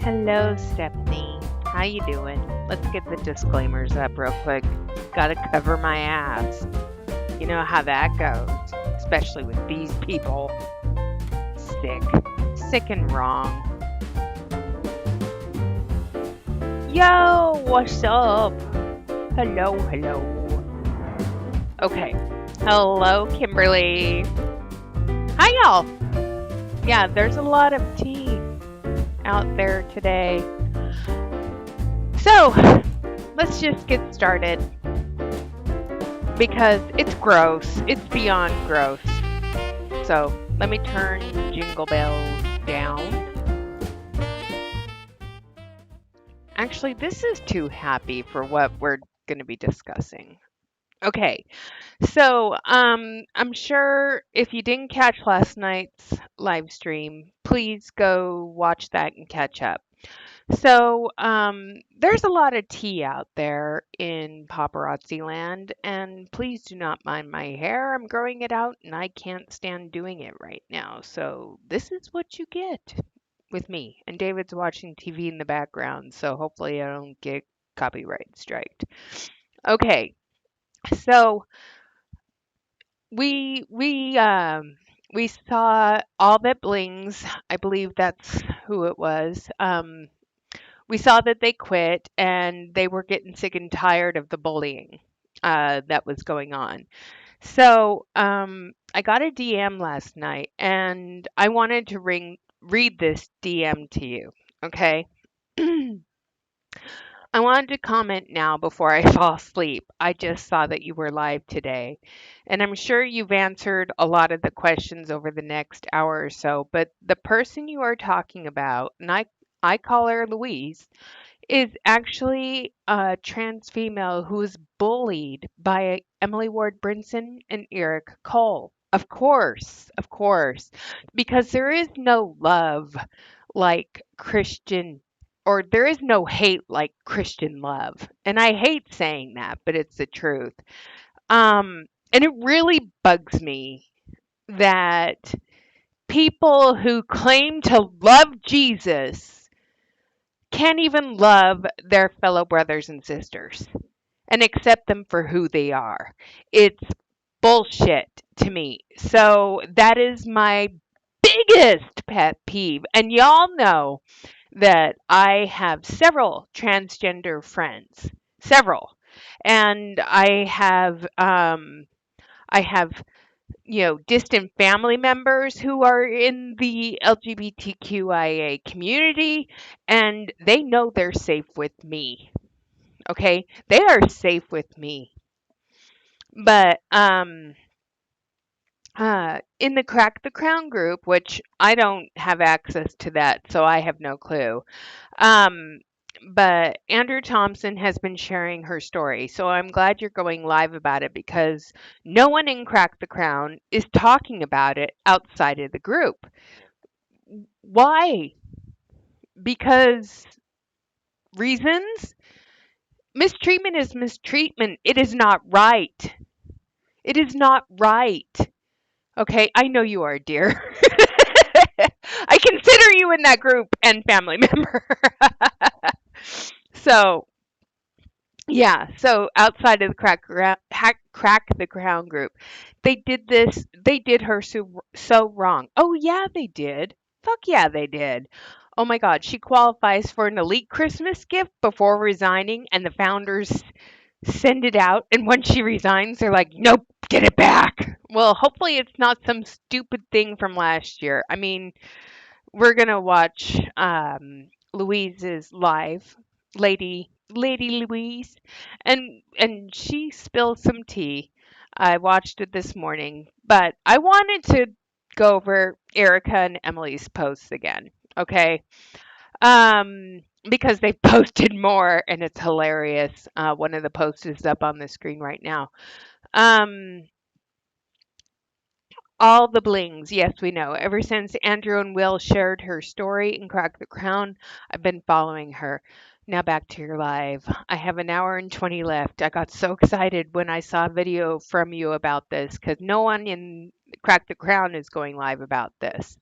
Hello, Stephanie. How you doing? Let's get the disclaimers up real quick. Gotta cover my ass. You know how that goes, especially with these people. Sick. Sick and wrong. Yo, what's up? Hello, hello. Okay. Hello, Kimberly. Hi, y'all. Yeah, there's a lot of tea out there today. So, let's just get started because it's gross. It's beyond gross. So, let me turn Jingle Bells down. Actually, this is too happy for what we're going to be discussing. Okay, so I'm sure if you didn't catch last night's live stream, please go watch that and catch up. So, there's a lot of tea out there in paparazzi land, and please do not mind my hair. I'm growing it out, and I can't stand doing it right now. So, this is what you get with me. And David's watching TV in the background, so hopefully I don't get copyright striked. Okay, so we saw All That Blings. I believe that's who it was. We saw that they quit and they were getting sick and tired of the bullying that was going on. So I got a DM last night and I wanted to read this DM to you. Okay. I wanted to comment now before I fall asleep. I just saw that you were live today, and I'm sure you've answered a lot of the questions over the next hour or so. But the person you are talking about, and I call her Louise, is actually a trans female who was bullied by Emily Ward Brinson and Eric Cole. Of course, because there is no love like Christian, or there is no hate like Christian love. And I hate saying that, but it's the truth. And it really bugs me that people who claim to love Jesus can't even love their fellow brothers and sisters and accept them for who they are. It's bullshit to me. So that is my biggest pet peeve. And y'all know that I have several transgender friends, several, and I have distant family members who are in the LGBTQIA community, and they know they're safe with me. Okay, they are safe with me. But in the Crack the Crown group, which I don't have access to that, so I have no clue. Um, but Andrew Thompson has been sharing her story, so I'm glad you're going live about it because no one in Crack the Crown is talking about it outside of the group. Why? Because reasons? Mistreatment is mistreatment. It is not right. It is not right. Okay, I know you are, dear. I consider you in that group and family member. So, yeah, so outside of the Crack the Crown group, they did her so wrong. Oh, yeah, they did. Fuck yeah, they did. Oh my God, she qualifies for an elite Christmas gift before resigning, and the founders send it out. And when she resigns, they're like, nope, get it back. Well, hopefully it's not some stupid thing from last year. I mean, we're gonna watch Louise's live, Lady Louise, and she spilled some tea. I watched it this morning, but I wanted to go over Erica and Emily's posts again. Okay, because they posted more and it's hilarious. One of the posts is up on the screen right now. Um, All the blings, yes, we know. Ever since Andrew and Will shared her story in Crack the Crown, I've been following her. Now back to your live. I have an hour and 20 left. I got so excited when I saw a video from you about this because no one in Crack the Crown is going live about this.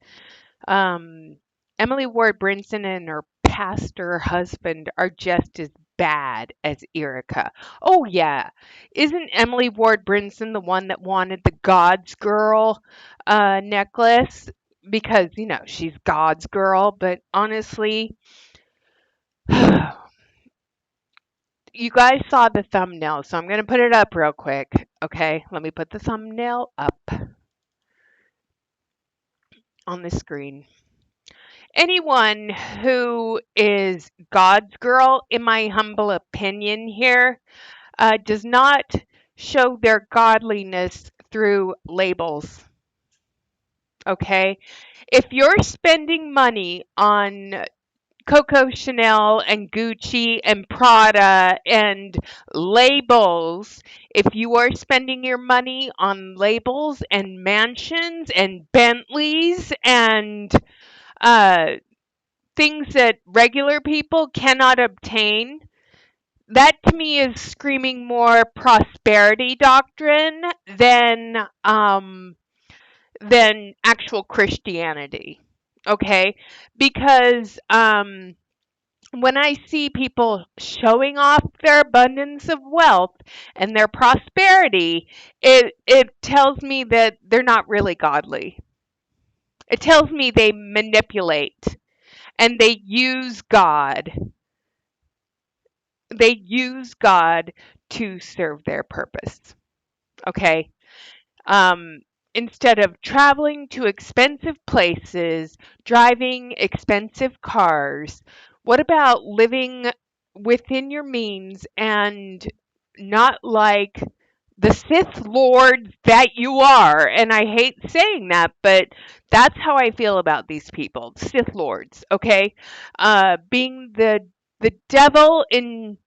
Um, Emily Ward Brinson and her pastor husband are just as bad as Erica. Oh yeah. Isn't Emily Ward Brinson the one that wanted the God's girl necklace? Because, she's God's girl, but honestly, you guys saw the thumbnail, so I'm going to put it up real quick. Okay, let me put the thumbnail up on the screen. Anyone who is God's girl, in my humble opinion here, does not show their godliness through labels. Okay? If you're spending money on Coco Chanel and Gucci and Prada and labels, if you are spending your money on labels and mansions and Bentleys and uh, things that regular people cannot obtain, that to me is screaming more prosperity doctrine than actual Christianity. Okay, because when I see people showing off their abundance of wealth and their prosperity, it tells me that they're not really godly. It tells me they manipulate and they use God. They use God to serve their purpose. Okay? Um, Instead of traveling to expensive places, driving expensive cars, what about living within your means and not like the Sith Lords that you are? And I hate saying that, but that's how I feel about these people, Sith Lords, okay? Being the devil in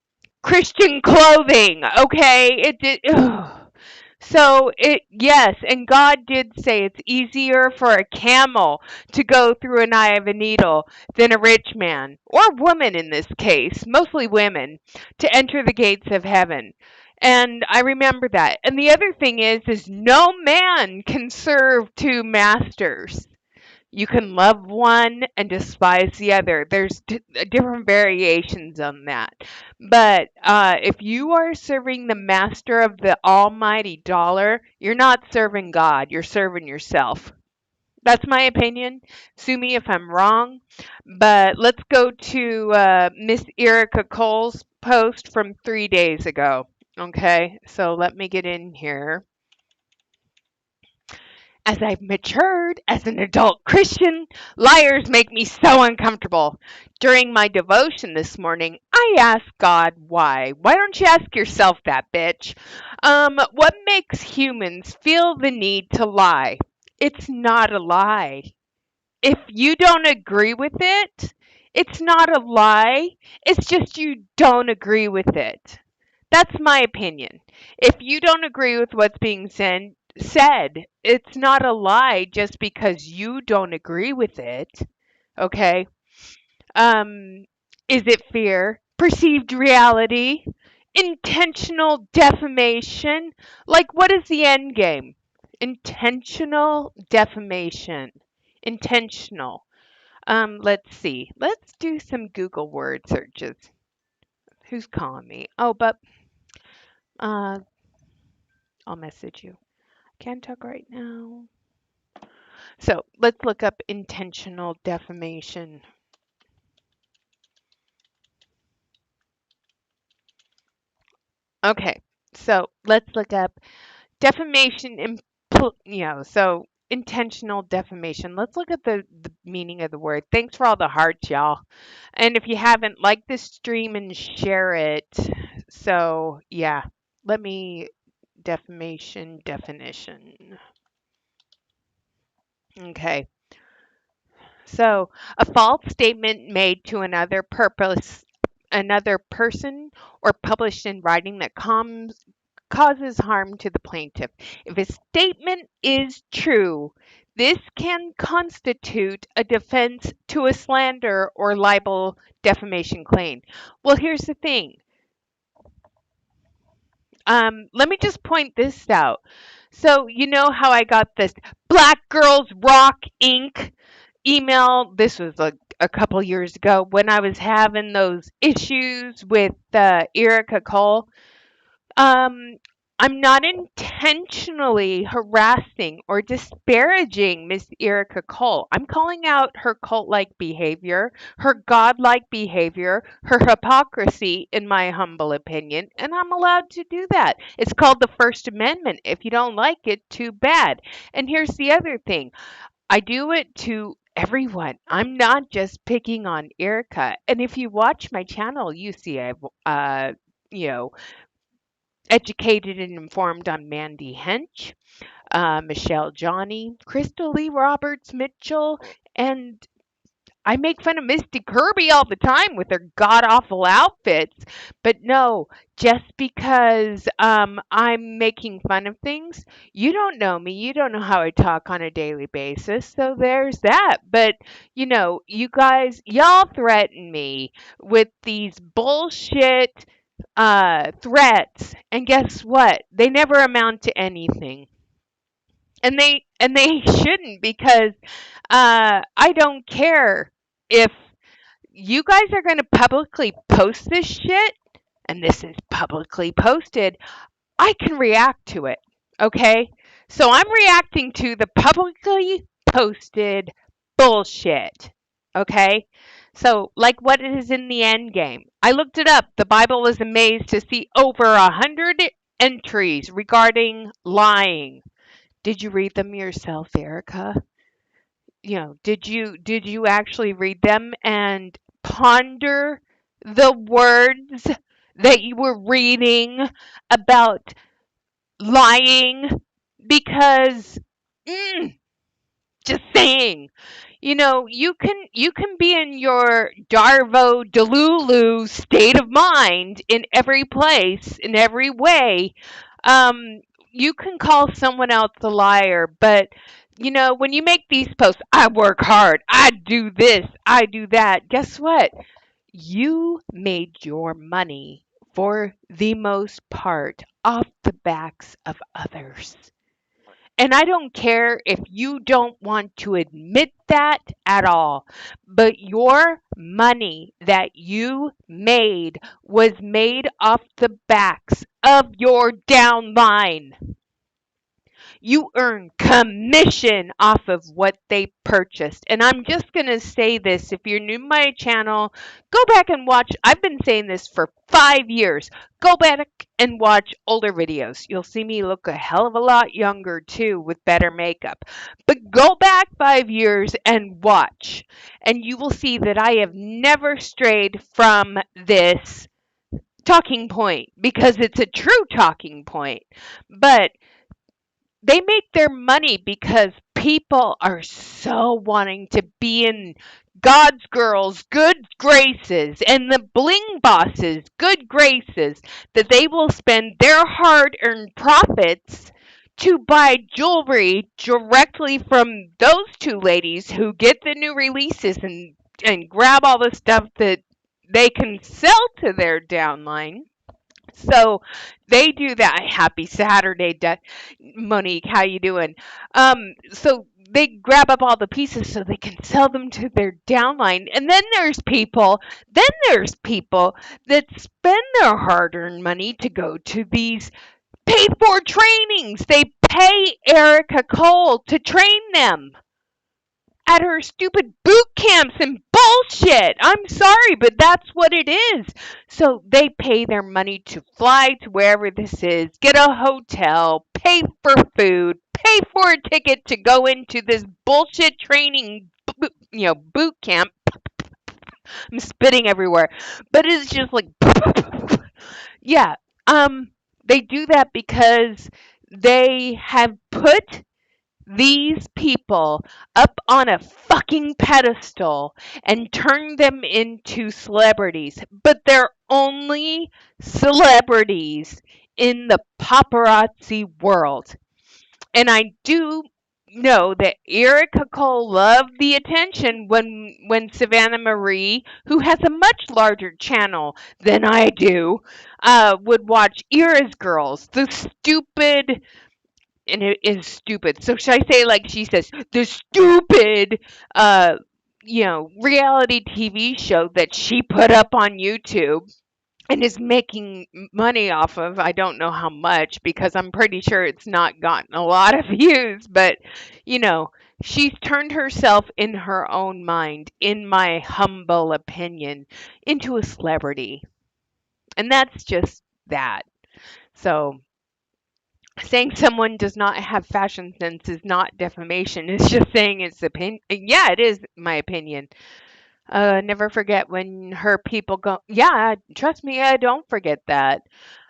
Christian clothing, okay? So yes, and God did say it's easier for a camel to go through an eye of a needle than a rich man, or woman in this case, mostly women, to enter the gates of heaven. And I remember that. And the other thing is no man can serve two masters. You can love one and despise the other. There's different variations on that. But if you are serving the master of the almighty dollar, you're not serving God, you're serving yourself. That's my opinion. Sue me if I'm wrong. But let's go to Miss Erica Cole's post from 3 days ago. Okay, so let me get in here. As I've matured as an adult Christian, liars make me so uncomfortable. During my devotion this morning, I asked God why. Why don't you ask yourself that, bitch? What makes humans feel the need to lie? It's not a lie. If you don't agree with it, it's not a lie. It's just you don't agree with it. That's my opinion. If you don't agree with what's being said, it's not a lie just because you don't agree with it. Okay? Um, is it fear? Perceived reality? Intentional defamation? Like, what is the end game? Intentional defamation. Intentional. Let's see. Let's do some Google word searches. Who's calling me? Oh, but uh, I'll message you. Can't talk right now. So let's look up intentional defamation. Okay, so let's look up defamation. So intentional defamation. Let's look at the meaning of the word. Thanks for all the hearts, y'all. And if you haven't, like this stream and share it. So yeah, let me defamation definition. Okay. So, a false statement made to another person, or published in writing that causes harm to the plaintiff. If a statement is true, this can constitute a defense to a slander or libel defamation claim. Well, here's the thing. Let me just point this out. So, you know how I got this Black Girls Rock Inc. email? This was a couple years ago when I was having those issues with Erica Cole. Um, I'm not intentionally harassing or disparaging Miss Erica Cole. I'm calling out her cult like behavior, her godlike behavior, her hypocrisy, in my humble opinion, and I'm allowed to do that. It's called the First Amendment. If you don't like it, too bad. And here's the other thing, I do it to everyone. I'm not just picking on Erica. And if you watch my channel, you see I've you know, educated and informed on Mandy Hench, Michelle Johnny, Crystal Lee Roberts Mitchell, and I make fun of Misty Kirby all the time with her god awful outfits. But no, just because I'm making fun of things, you don't know me. You don't know how I talk on a daily basis. So there's that. But you guys, y'all threaten me with these bullshit threats, and guess what? They never amount to anything. And they shouldn't, because I don't care if you guys are going to publicly post this shit, and this is publicly posted. I can react to it. Okay? So I'm reacting to the publicly posted bullshit. Okay? So, like, what is in the end game? I looked it up. The Bible was amazed to see over 100 entries regarding lying. Did you read them yourself, Erica? Did you actually read them and ponder the words that you were reading about lying? Because just saying, you can be in your Darvo Delulu state of mind in every place, in every way. Um, you can call someone else a liar, but when you make these posts, I work hard, I do this, I do that. Guess what? You made your money for the most part off the backs of others. And I don't care if you don't want to admit that at all, but your money that you made was made off the backs of your downline. You earn commission off of what they purchased. And I'm just going to say this. If you're new to my channel, go back and watch. I've been saying this for 5 years. Go back and watch older videos. You'll see me look a hell of a lot younger too, with better makeup. But go back 5 years and watch. And you will see that I have never strayed from this talking point, because it's a true talking point. But they make their money because people are so wanting to be in God's girls' good graces and the bling bosses' good graces, that they will spend their hard earned profits to buy jewelry directly from those two ladies who get the new releases, and grab all the stuff that they can sell to their downline. So they do that. Happy Saturday, Monique. How you doing? So they grab up all the pieces so they can sell them to their downline. And then there's people that spend their hard-earned money to go to these paid-for trainings. They pay Erica Cole to train them at her stupid boot camps and bullshit. I'm sorry, but that's what it is. So they pay their money to fly to wherever this is, get a hotel, pay for food, pay for a ticket to go into this bullshit training, boot camp. I'm spitting everywhere, but it's just like, yeah. They do that because they have put these people up on a fucking pedestal and turn them into celebrities, but they're only celebrities in the paparazzi world. And I do know that Erica Cole loved the attention when Savannah Marie, who has a much larger channel than I do, would watch Era's Girls, the stupid, and it is stupid. So should I say, like she says, the stupid reality TV show that she put up on YouTube and is making money off of. I don't know how much because I'm pretty sure it's not gotten a lot of views, but you know, she's turned herself in her own mind, in my humble opinion, into a celebrity. And that's just that. So, saying someone does not have fashion sense is not defamation. It's just saying it's opinion. Yeah, it is my opinion. Never forget when her people go. Yeah, trust me, I don't forget that.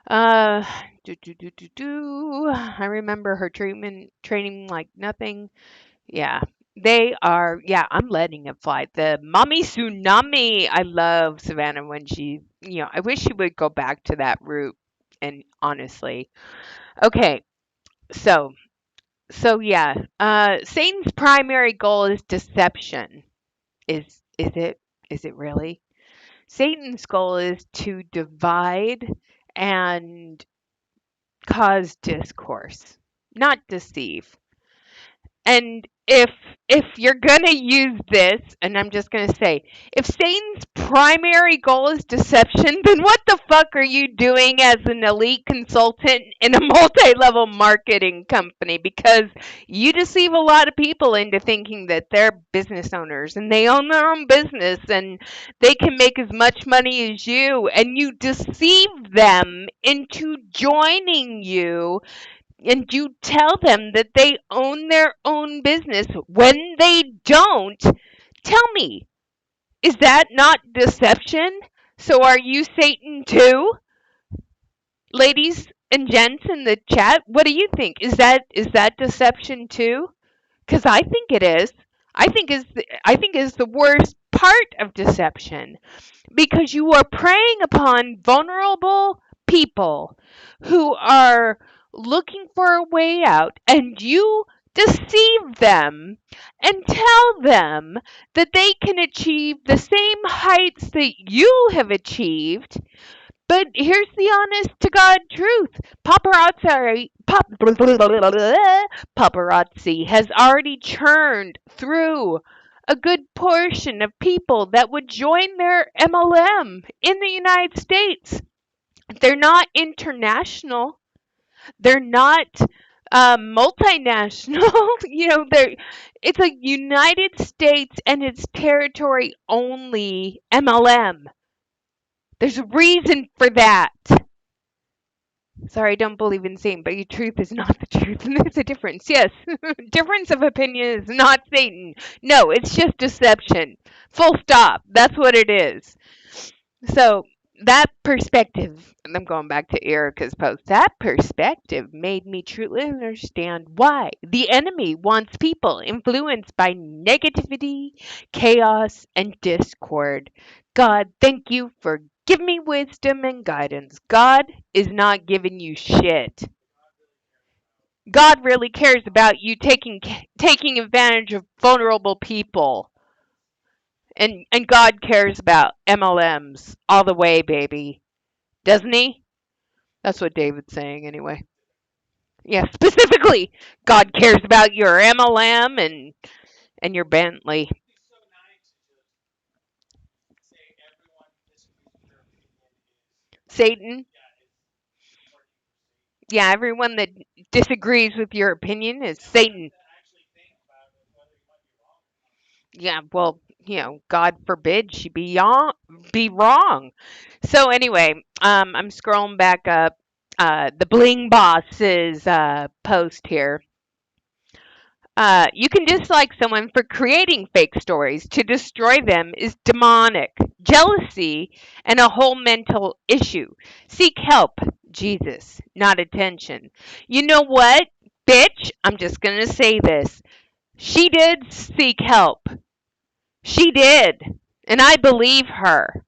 Uh, I remember her treatment training like nothing. Yeah, they are. Yeah, I'm letting it fly. The mommy tsunami. I love Savannah when she. I wish she would go back to that route. And honestly, okay. So, so yeah. Satan's primary goal is deception. Is it? Is it really? Satan's goal is to divide and cause discourse, not deceive. And if you're going to use this, and I'm just going to say, if Satan's primary goal is deception, then what the fuck are you doing as an elite consultant in a multi-level marketing company? Because you deceive a lot of people into thinking that they're business owners and they own their own business and they can make as much money as you, and you deceive them into joining you, and you tell them that they own their own business when they don't. Tell me, is that not deception? So are you Satan too? Ladies and gents in the chat, what do you think? Is that deception too? Cuz I think it is. I think is the worst part of deception, because you are preying upon vulnerable people who are looking for a way out, and you deceive them and tell them that they can achieve the same heights that you have achieved. But here's the honest to God truth. Paparazzi has already churned through a good portion of people that would join their MLM in the United States. They're not international. They're not multinational. It's a United States and its territory only MLM. There's a reason for that. Sorry, I don't believe in Satan, but your truth is not the truth. And there's a difference. Yes, difference of opinion is not Satan. No, it's just deception. Full stop. That's what it is. So that perspective, and I'm going back to Erica's post, that perspective made me truly understand why the enemy wants people influenced by negativity, chaos, and discord. God, thank you for giving me wisdom and guidance. God is not giving you shit. God really cares about you taking advantage of vulnerable people. And God cares about MLMs all the way, baby. Doesn't he? That's what David's saying anyway. Yeah, specifically, God cares about your MLM and your Bentley. Satan. Yeah, everyone that disagrees with your opinion is Satan. Yeah, well, God forbid she be wrong. So anyway, I'm scrolling back up the Bling Boss's post here. You can dislike someone for creating fake stories. To destroy them is demonic, jealousy, and a whole mental issue. Seek help, Jesus, not attention. You know what, bitch? I'm just going to say this. She did seek help. She did. And I believe her.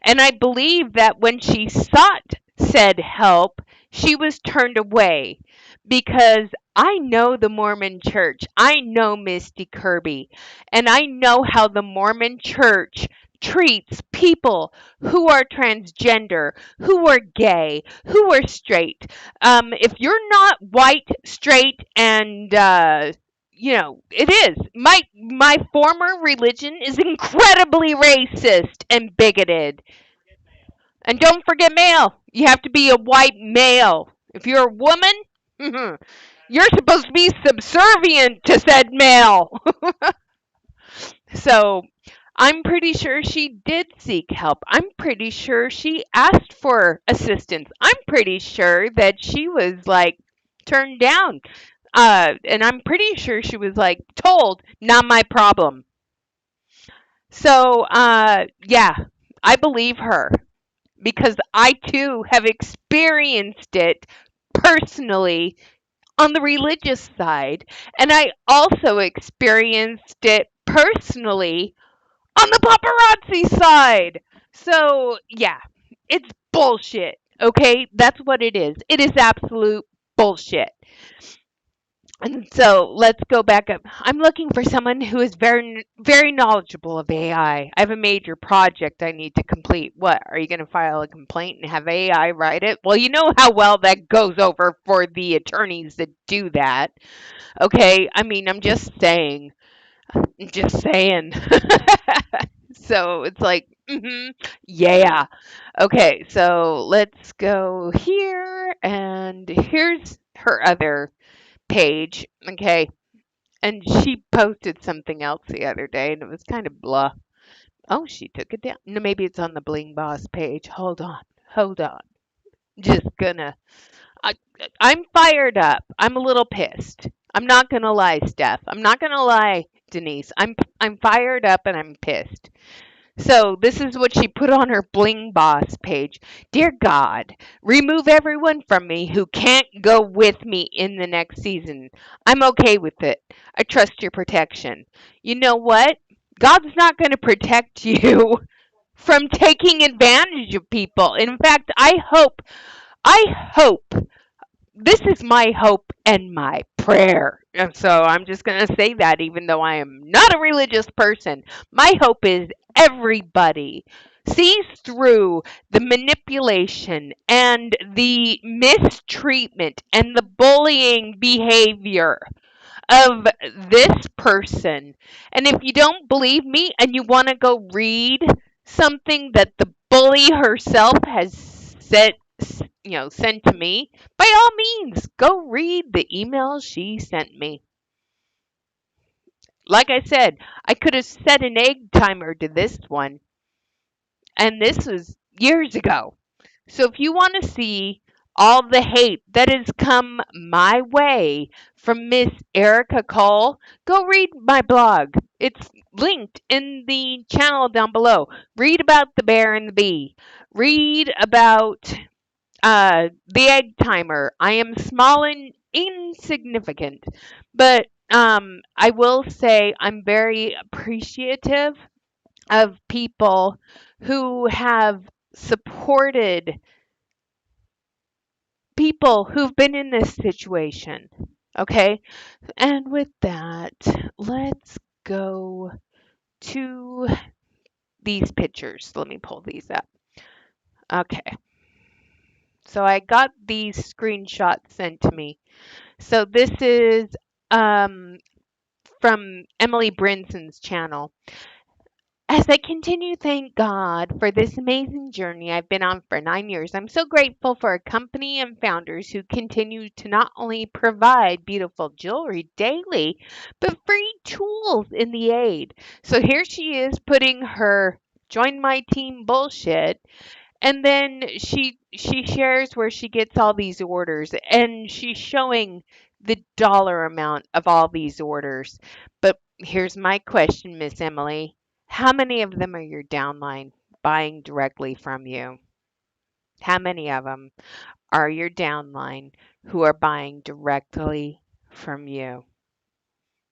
And I believe that when she sought said help, she was turned away, because I know the Mormon church. I know Misty Kirby. And I know how the Mormon church treats people who are transgender, who are gay, who are straight. If you're not white, straight, and it is. My former religion is incredibly racist and bigoted. And don't forget male. You have to be a white male. If you're a woman, you're supposed to be subservient to said male. So I'm pretty sure she did seek help. I'm pretty sure she asked for assistance. I'm pretty sure that she was like turned down. And I'm pretty sure she was like told, not my problem. So, yeah, I believe her because I too have experienced it personally on the religious side. And I also experienced it personally on the paparazzi side. So, yeah, it's bullshit. Okay? That's what it is. It is absolute bullshit. And so let's go back up. I'm looking for someone who is very, very knowledgeable of AI. I have a major project I need to complete. What? Are you going to file a complaint and have AI write it? Well, you know how well that goes over for the attorneys that do that. Okay? I mean, I'm just saying. I'm just saying. So it's like, yeah. Okay, so let's go here, and here's her other page. Okay, and she posted something else the other day, and it was kind of blah. Oh, she took it down. No, maybe it's on the Bling Boss page. Hold on, hold on. Just gonna. I, I'm fired up. I'm a little pissed. I'm not gonna lie, Steph. I'm not gonna lie, Denise. I'm fired up and I'm pissed. So this is what she put on her Bling Boss page. Dear God, remove everyone from me who can't go with me in the next season. I'm okay with it. I trust your protection. You know what? God's not going to protect you from taking advantage of people. In fact, I hope this is my hope and my prayer. And so I'm just going to say that even though I am not a religious person. My hope is everybody sees through the manipulation and the mistreatment and the bullying behavior of this person. And if you don't believe me and you want to go read something that the bully herself has said, sent to me, by all means, go read the email she sent me. Like I said, I could have set an egg timer to this one, and this was years ago. So if you want to see all the hate that has come my way from Miss Erica Cole, go read my blog. It's linked in the channel down below. Read about the bear and the bee. Read about the egg timer. I am small and insignificant, but I will say I'm very appreciative of people who have supported people who've been in this situation. Okay. And with that, let's go to these pictures. Let me pull these up. Okay. So I got these screenshots sent to me. So this is um, from Emily Brinson's channel. As I continue to thank God for this amazing journey I've been on for 9 years, I'm so grateful for a company and founders who continue to not only provide beautiful jewelry daily, but free tools in the aid. So here she is putting her join my team bullshit, and then she shares where she gets all these orders, and she's showing the dollar amount of all these orders. But here's my question, Miss Emily. How many of them are your downline buying directly from you? How many of them are your downline who are buying directly from you?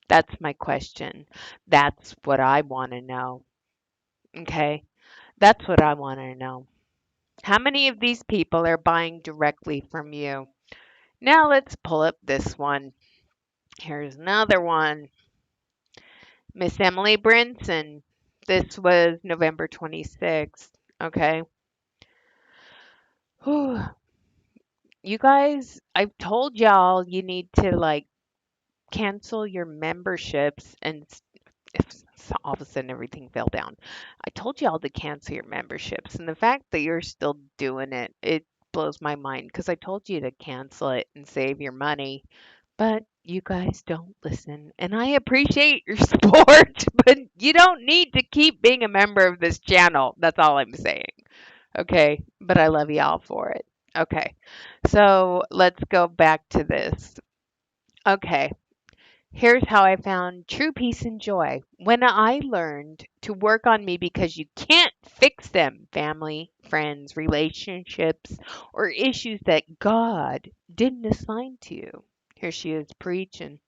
That's my question. That's what I want to know. Okay? That's what I want to know. How many of these people are buying directly from you? Now let's pull up this one. Here's another one. Miss Emily Brinson. This was November 26th. Okay. Whew. You guys, I've told y'all you need to like cancel your memberships and if all of a sudden everything fell down. I told you all to cancel your memberships, and the fact that you're still doing it, it blows my mind because I told you to cancel it and save your money, but you guys don't listen. And I appreciate your support, but you don't need to keep being a member of this channel. That's all I'm saying. Okay, but I love y'all for it. Okay, so let's go back to this. Okay, here's how I found true peace and joy. When I learned to work on me because you can't fix them, family, friends, relationships, or issues that God didn't assign to you. Here she is preaching.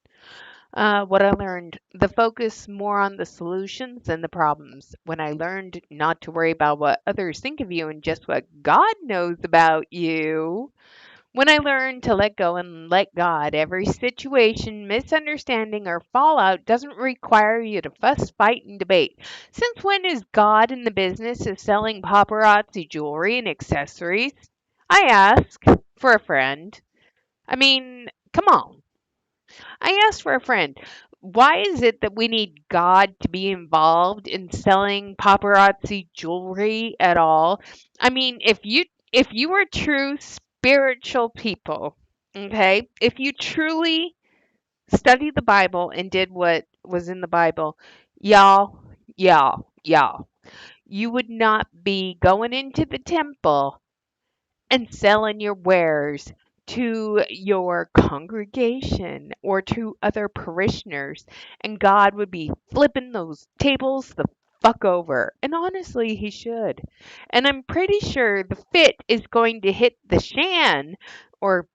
What I learned, the focus more on the solutions than the problems. When I learned not to worry about what others think of you and just what God knows about you. When I learned to let go and let God, every situation, misunderstanding, or fallout doesn't require you to fuss, fight, and debate. Since when is God in the business of selling paparazzi jewelry and accessories? I ask for a friend. I mean, come on. I asked for a friend. Why is it that we need God to be involved in selling paparazzi jewelry at all? I mean, if you were true spiritual people, okay? If you truly studied the Bible and did what was in the Bible, y'all, y'all, you would not be going into the temple and selling your wares to your congregation or to other parishioners, and God would be flipping those tables the fuck over. And honestly, he should. And I'm pretty sure the fit is going to hit the shan, or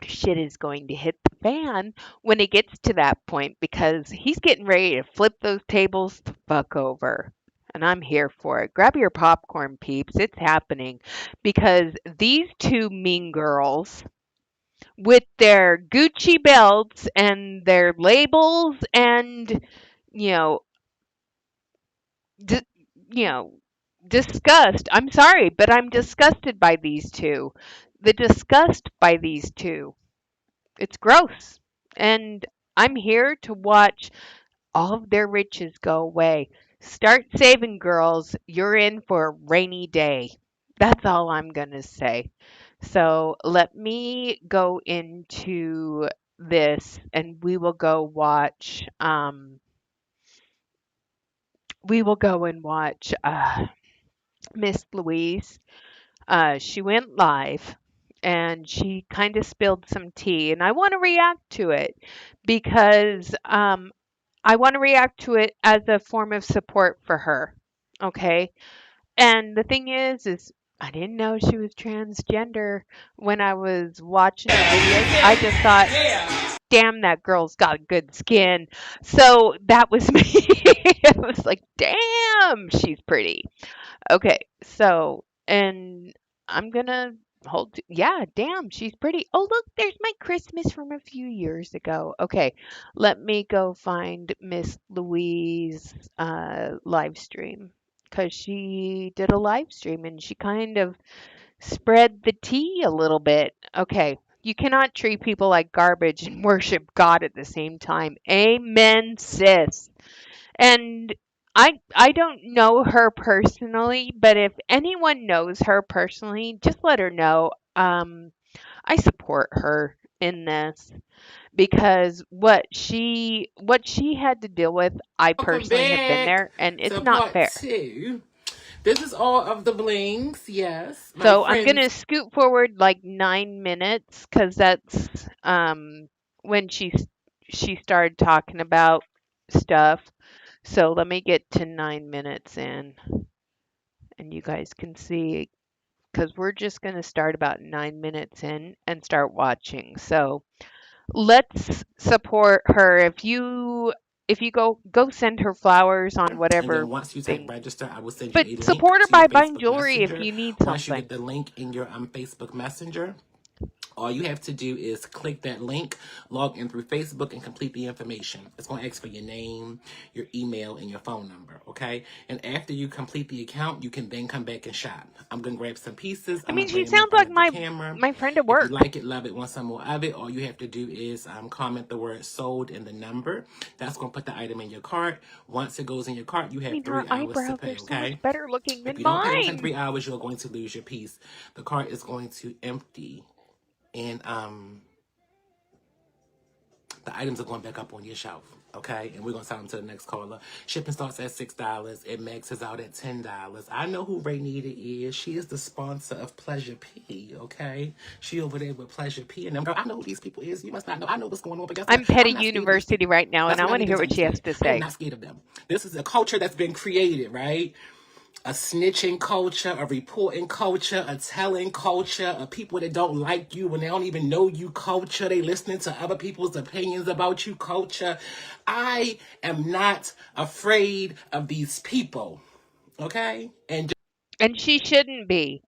shit is going to hit the fan when it gets to that point because he's getting ready to flip those tables the fuck over. And I'm here for it. Grab your popcorn, peeps. It's happening because these two mean girls with their Gucci belts and their labels and, you know, di- you know, disgust. I'm sorry, but I'm disgusted by these two. The disgust by these two. It's gross. And I'm here to watch all of their riches go away. Start saving, girls. You're in for a rainy day. That's all I'm going to say. So let me go into this and we will go watch we will go and watch Miss Louise. She went live and she kind of spilled some tea, and I want to react to it because I want to react to it as a form of support for her. Okay. And the thing is I didn't know she was transgender when I was watching her videos. I just thought, damn, that girl's got good skin. So that was me. I was like, damn, she's pretty. Okay, so and I'm gonna yeah, damn, she's pretty. Oh, look, there's my Christmas from a few years ago. Okay, let me go find Miss Louise live stream because she did a live stream and she kind of spread the tea a little bit. Okay, you cannot treat people like garbage and worship God at the same time. Amen, sis. And I don't know her personally, but if anyone knows her personally, just let her know. I support her in this because what she had to deal with, I Welcome personally have been back there, and it's to not part fair. two. This is all of the blings. Yes, my So I'm gonna friends. scoot forward like 9 minutes because that's when she started talking about stuff. So let me get to 9 minutes in. And you guys can see because we're just going to start about 9 minutes in and start watching. So let's support her. If you go send her flowers on And whatever then once you type thing, register, I will send you but a link support her to your by buying Facebook jewelry if Messenger. you need Once you get something. the link in your Facebook Messenger, All you have to do is click that link, log in through Facebook, and complete the information. It's going to ask for your name, your email, and your phone number, okay? And after you complete the account, you can then come back and shop. I'm going to grab some pieces. I I'm mean, going to bring she them in sounds front like of the my camera. my friend at If you work. like it, love it, want some more of it, all you have to do is comment the word sold and the number. That's going to put the item in your cart. Once it goes in your cart, you I have mean, her 3 hours to eyebrows are pay, so much okay? better looking If than you don't pay within mine. 3 hours, you're going to lose your piece. The cart is going to empty, and the items are going back up on your shelf. Okay, and we're gonna sell them to the next caller. Shipping starts at $6. It maxes out at $10. I know who Raynita is. She is the sponsor of Pleasure P. Okay, she over there with Pleasure P. And them, girl, I know who these people is. You must not know. I know what's going on, but guess what? I'm Petty I'm not scared of these University people. right now, and That's I what I want to need them hear to what she has understand. to I am say. not scared of them. This is a culture that's been created, right? A snitching culture, a reporting culture, a telling culture, a people that don't like you when they don't even know you culture. They listening to other people's opinions about you culture. I am not afraid of these people. Okay? And And she shouldn't be.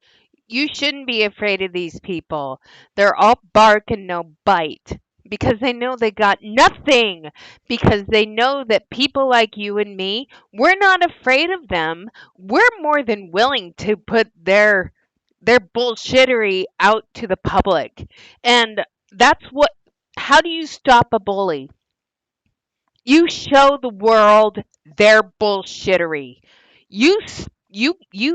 You shouldn't be afraid of these people. They're all bark and no bite because they know they got nothing. Because they know that people like you and me, we're not afraid of them. We're more than willing to put their bullshittery out to the public. And that's what how do you stop a bully? You show the world their bullshittery. You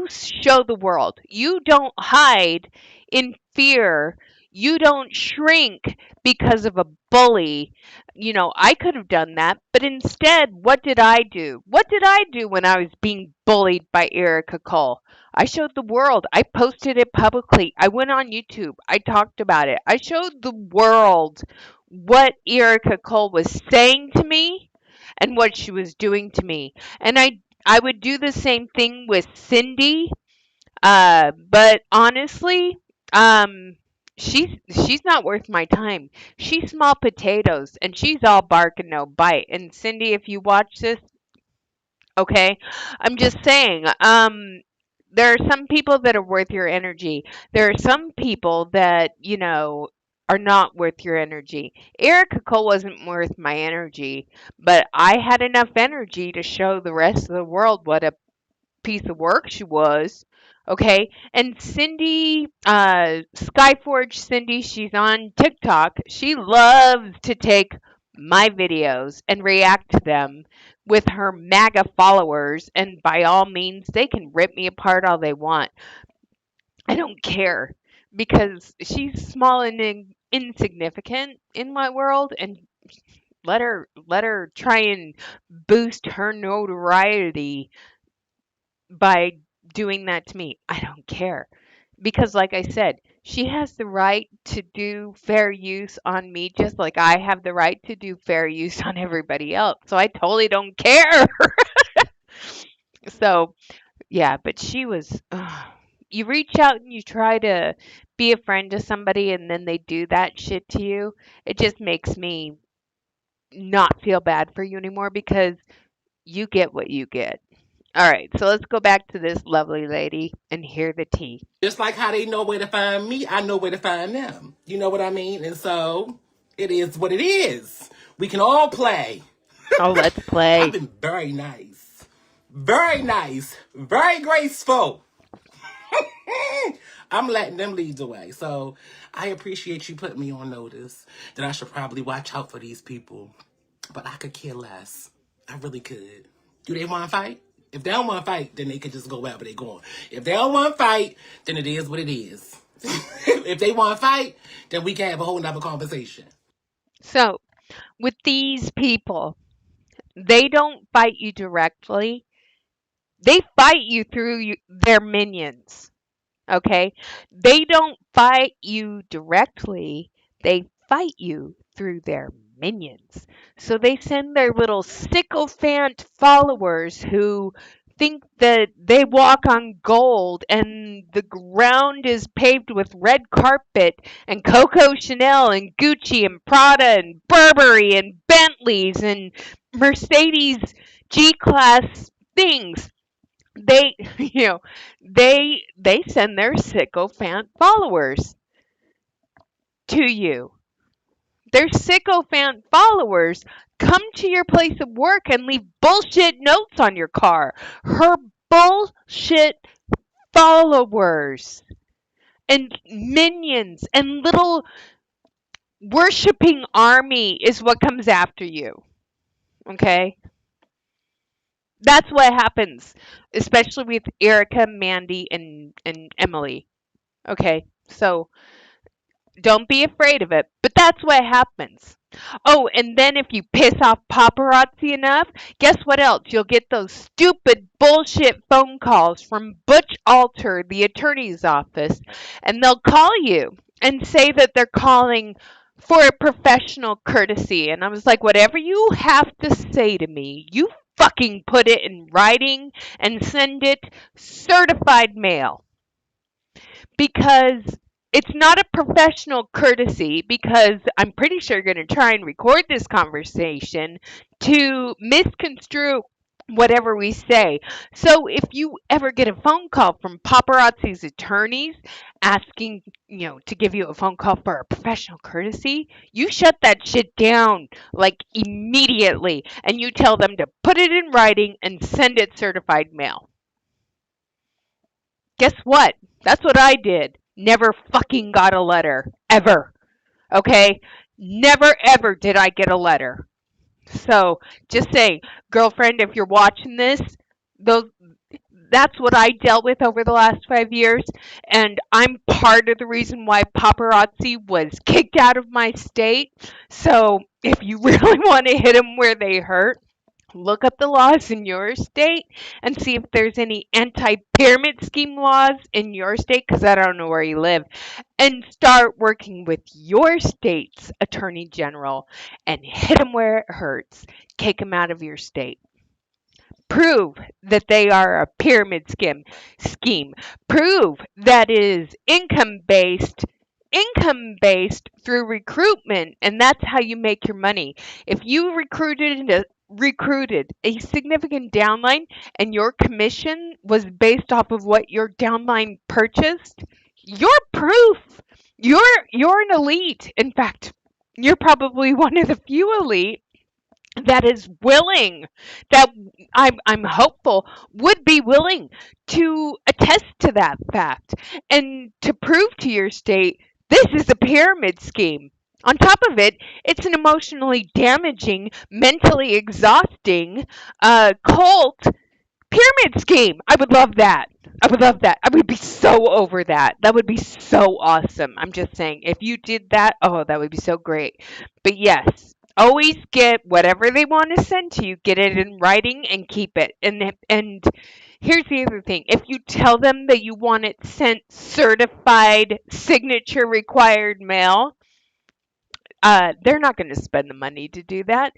show the world. You don't hide in fear. You don't shrink because of a bully. I could have done that, but instead, what did I do? What did I do when I was being bullied by Erica Cole? I showed the world. I posted it publicly. I went on YouTube. I talked about it. I showed the world what Erica Cole was saying to me and what she was doing to me. And I would do the same thing with Cindy, but honestly, um she's not worth my time. She's small potatoes and she's all bark and no bite. And Cindy, if you watch this, okay? I'm just saying, there are some people that are worth your energy. There are some people that, are not worth your energy. Erica Cole wasn't worth my energy, but I had enough energy to show the rest of the world what a piece of work she was. Okay. And Cindy, Skyforge Cindy, she's on TikTok. She loves to take my videos and react to them with her MAGA followers. And by all means, they can rip me apart all they want. I don't care because she's small and insignificant in my world. And let her try and boost her notoriety by doing that to me. I don't care. Because, like I said, she has the right to do fair use on me, just like I have the right to do fair use on everybody else. So I totally don't care. So, yeah, but she was. You reach out and you try to be a friend to somebody, and then they do that shit to you. It just makes me not feel bad for you anymore because you get what you get. All right, so let's go back to this lovely lady and hear the tea. just like how they know where to find me, I know where to find them. You know what I mean? And so it is what it is. We can all play. Oh, let's I've play. been very nice, very graceful. I'm letting them lead the way. So I appreciate you putting me on notice that I should probably watch out for these people. But I could care less. I really could. Do they want to fight? If they don't want to fight, then they could just go wherever they're going. If they don't want to fight, then it is what it is. If they want to fight, then we can have a whole nother conversation. So, with these people, they don't fight you directly. They fight you through their minions. Okay? They don't fight you directly, they fight you through their minions. So they send their little sycophant followers who think that they walk on gold and the ground is paved with red carpet and Coco Chanel and Gucci and Prada and Burberry and Bentleys and Mercedes G class things. They they send their sycophant followers. to you. Their sycophant followers come to your place of work and leave bullshit notes on your car. Her bullshit followers and minions and little worshiping army is what comes after you. Okay? That's what happens, especially with Erica, Mandy, and Emily. Okay? So don't be afraid of it, but that's what happens. Oh, and then if you piss off paparazzi enough, guess what else? You'll get those stupid bullshit phone calls from Butch Alter, the attorney's office, and they'll call you and say that they're calling for a professional courtesy. And I was like, whatever you have to say to me, you fucking put it in writing and send it certified mail, because it's not a professional courtesy, because I'm pretty sure you're going to try and record this conversation to misconstrue whatever we say. So if you ever get a phone call from paparazzi's attorneys asking, to give you a phone call for a professional courtesy, you shut that shit down like immediately and you tell them to put it in writing and send it certified mail. Guess what? That's what I did. Never fucking got a letter. Ever. Okay? Never ever did I get a letter. So, just saying, girlfriend, if you're watching this, those that's what I dealt with over the last 5 years, and I'm part of the reason why paparazzi was kicked out of my state. So, if you really want to hit them where they hurt, look up the laws in your state and see if there's any anti-pyramid scheme laws in your state, because I don't know where you live, and start working with your state's attorney general and hit them where it hurts. Kick them out of your state. Prove that they are a pyramid scheme. Prove that is income based through recruitment, and that's how you make your money. If you recruited a significant downline and your commission was based off of what your downline purchased, you're proof. You're an elite. In fact, you're probably one of the few elite that is willing, that I'm hopeful would be willing to attest to that fact and to prove to your state this is a pyramid scheme. On top of it, it's an emotionally damaging, mentally exhausting cult pyramid scheme. I would love that. I would love that. I would be so over that. That would be so awesome. I'm just saying, if you did that, oh, that would be so great. But yes, always get whatever they want to send to you, get it in writing and keep it. And here's the other thing. If you tell them that you want it sent certified, signature required mail, they're not going to spend the money to do that.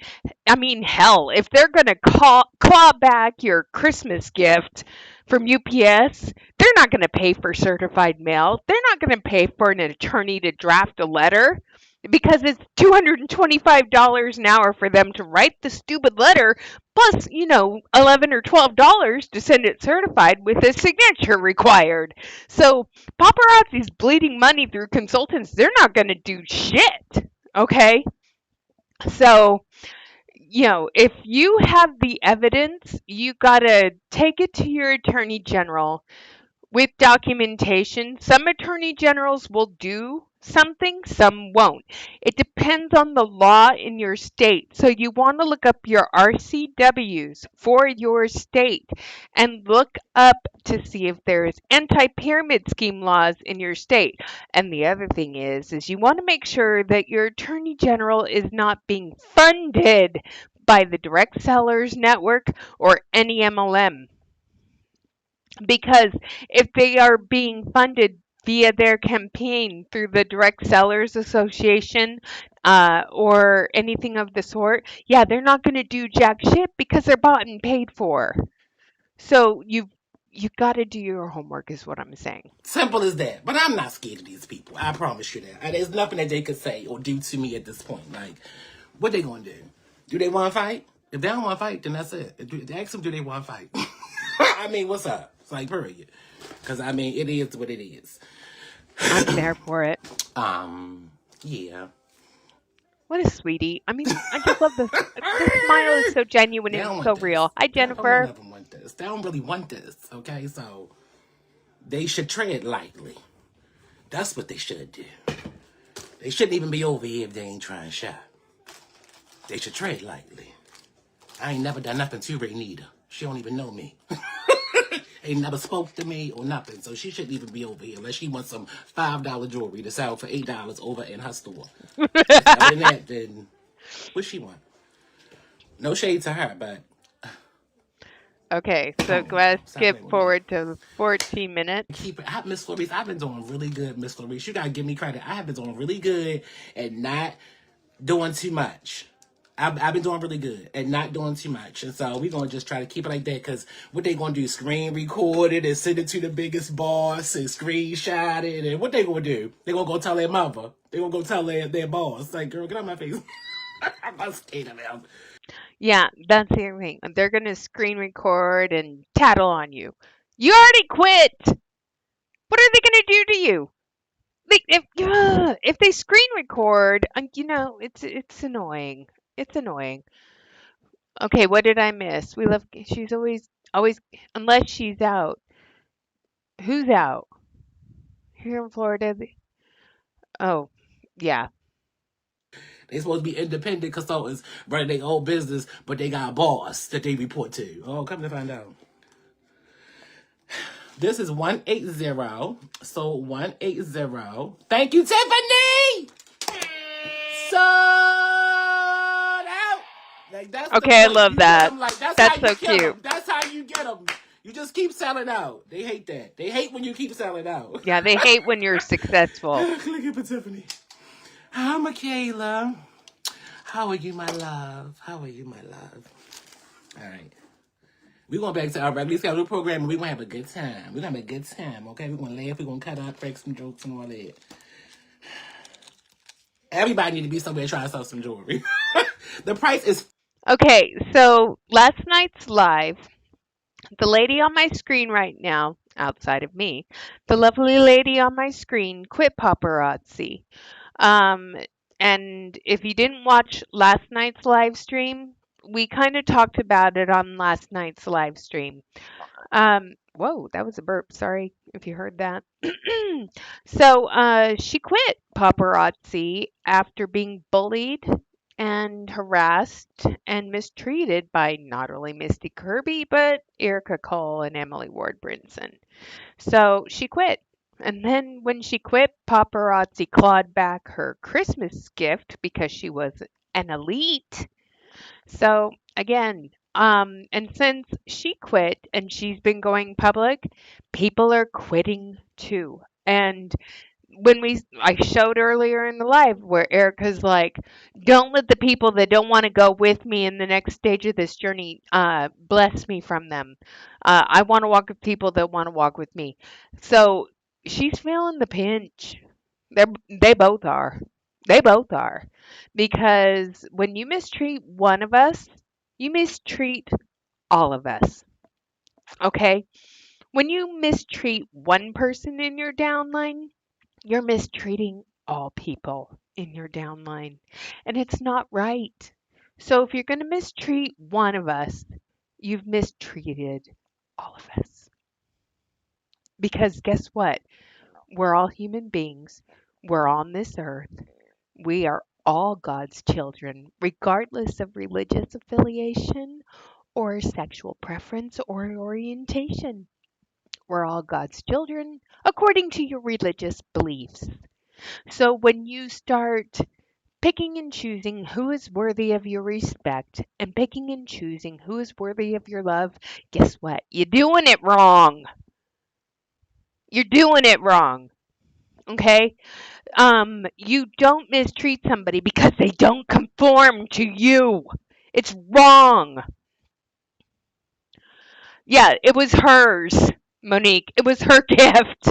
I mean, hell, if they're going to claw back your Christmas gift from UPS, they're not going to pay for certified mail. They're not going to pay for an attorney to draft a letter, because it's $225 an hour for them to write the stupid letter, plus, $11 or $12 to send it certified with a signature required. So paparazzi's bleeding money through consultants. They're not going to do shit. Okay? So, if you have the evidence, you got to take it to your attorney general with documentation. Some attorney generals will do something, some won't. It depends on the law in your state. So you want to look up your RCWs for your state and look up to see if there's anti-pyramid scheme laws in your state. And the other thing is you want to make sure that your attorney general is not being funded by the direct sellers network or any MLM, because if they are being funded via their campaign through the Direct Sellers Association, or anything of the sort, yeah, they're not going to do jack shit because they're bought and paid for. So you've got to do your homework, is what I'm saying. Simple as that. But I'm not scared of these people. I promise you that. There's nothing that they could say or do to me at this point. Like, what they gonna do? Do they want to fight? If they don't want to fight, then that's it. Ask them, do they want to fight? I mean, what's up? It's like, period. Because, I mean, it is what it is. I'm there for it. Yeah. What a sweetie. I mean, I just love the smile is so genuine They and don't so want this. real. Hi, None Jennifer. of them want this. They don't really want this. Okay, so they should tread lightly. That's what they should do. They shouldn't even be over here if they ain't trying shop. They should tread lightly. I ain't never done nothing to Raynita. She don't even know me. Ain't never spoke to me or nothing, so she shouldn't even be over here unless she wants some $5 jewelry to sell for $8 over in her store. Because other than that, then what she want? No shade to her, but Okay, so oh go no, ahead, stop skip playing with me. forward to 14 minutes. Keep it. Miss Lorice, I've been doing really good, Miss Lorice. You gotta give me credit. I have been doing really good and not doing too much. I've been doing really good and not doing too much. And so we're going to just try to keep it like that because what they going to do, screen record it and send it to the biggest boss and screenshot it. And what they going to do? They going to go tell their mother. They going to go tell their boss. Like, girl, get out my face. I'm not scared of them. Yeah, that's the other thing. They're going to screen record and tattle on you. You already quit. What are they going to do to you? Like if they screen record, it's annoying. It's annoying. Okay, what did I miss? We love. She's always unless she's out. Who's out? Here in Florida. Oh, yeah. They supposed to be independent consultants running their own business, but they got a boss that they report to. Oh, come to find out. This is 180. So 180. Thank you, Tiffany! Sold out. Like that's the Okay, I point. love You get that. them like that's how That's you so kill cute. them. That's how you get them. You just keep selling out. They hate that. They hate when you keep selling out. Yeah, they hate when you're successful. Click it for Tiffany. Hi, Michaela. How are you, my love? How are you, my love? All right. We're going back to our regularly scheduled program and we're going to have a good time. We're going to have a good time, okay? We're going to laugh. We're going to cut up, crack some jokes and all that. Everybody need to be somewhere trying to sell some jewelry. The price is Okay, so last night's live, the lady on my screen right now, outside of me, the lovely lady on my screen quit paparazzi. Um, and if you didn't watch last night's live stream, we kind of talked about it on last night's live stream. Whoa, that was a burp. Sorry if you heard that. So she quit paparazzi after being bullied and harassed and mistreated by not only Misty Kirby, but Erica Cole and Emily Ward Brinson. So she quit. And then when she quit, paparazzi clawed back her Christmas gift because she was an elite. So again, and since she quit and she's been going public, people are quitting too. And when I showed earlier in the live where Erica's like, don't let the people that don't want to go with me in the next stage of this journey bless me from them. I want to walk with people that want to walk with me. So she's feeling the pinch. They both are. They both are. Because when you mistreat one of us, you mistreat all of us. Okay? When you mistreat one person in your downline, you're mistreating all people in your downline. And it's not right. So if you're going to mistreat one of us, you've mistreated all of us. Because guess what? We're all human beings. We're on this earth. We are all God's children, regardless of religious affiliation or sexual preference or orientation. We're all God's children according to your religious beliefs. So when you start picking and choosing who is worthy of your respect and picking and choosing who is worthy of your love, guess what? You're doing it wrong. You're doing it wrong. Okay? You don't mistreat somebody because they don't conform to you. It's wrong. Yeah, it was hers, Monique. It was her gift.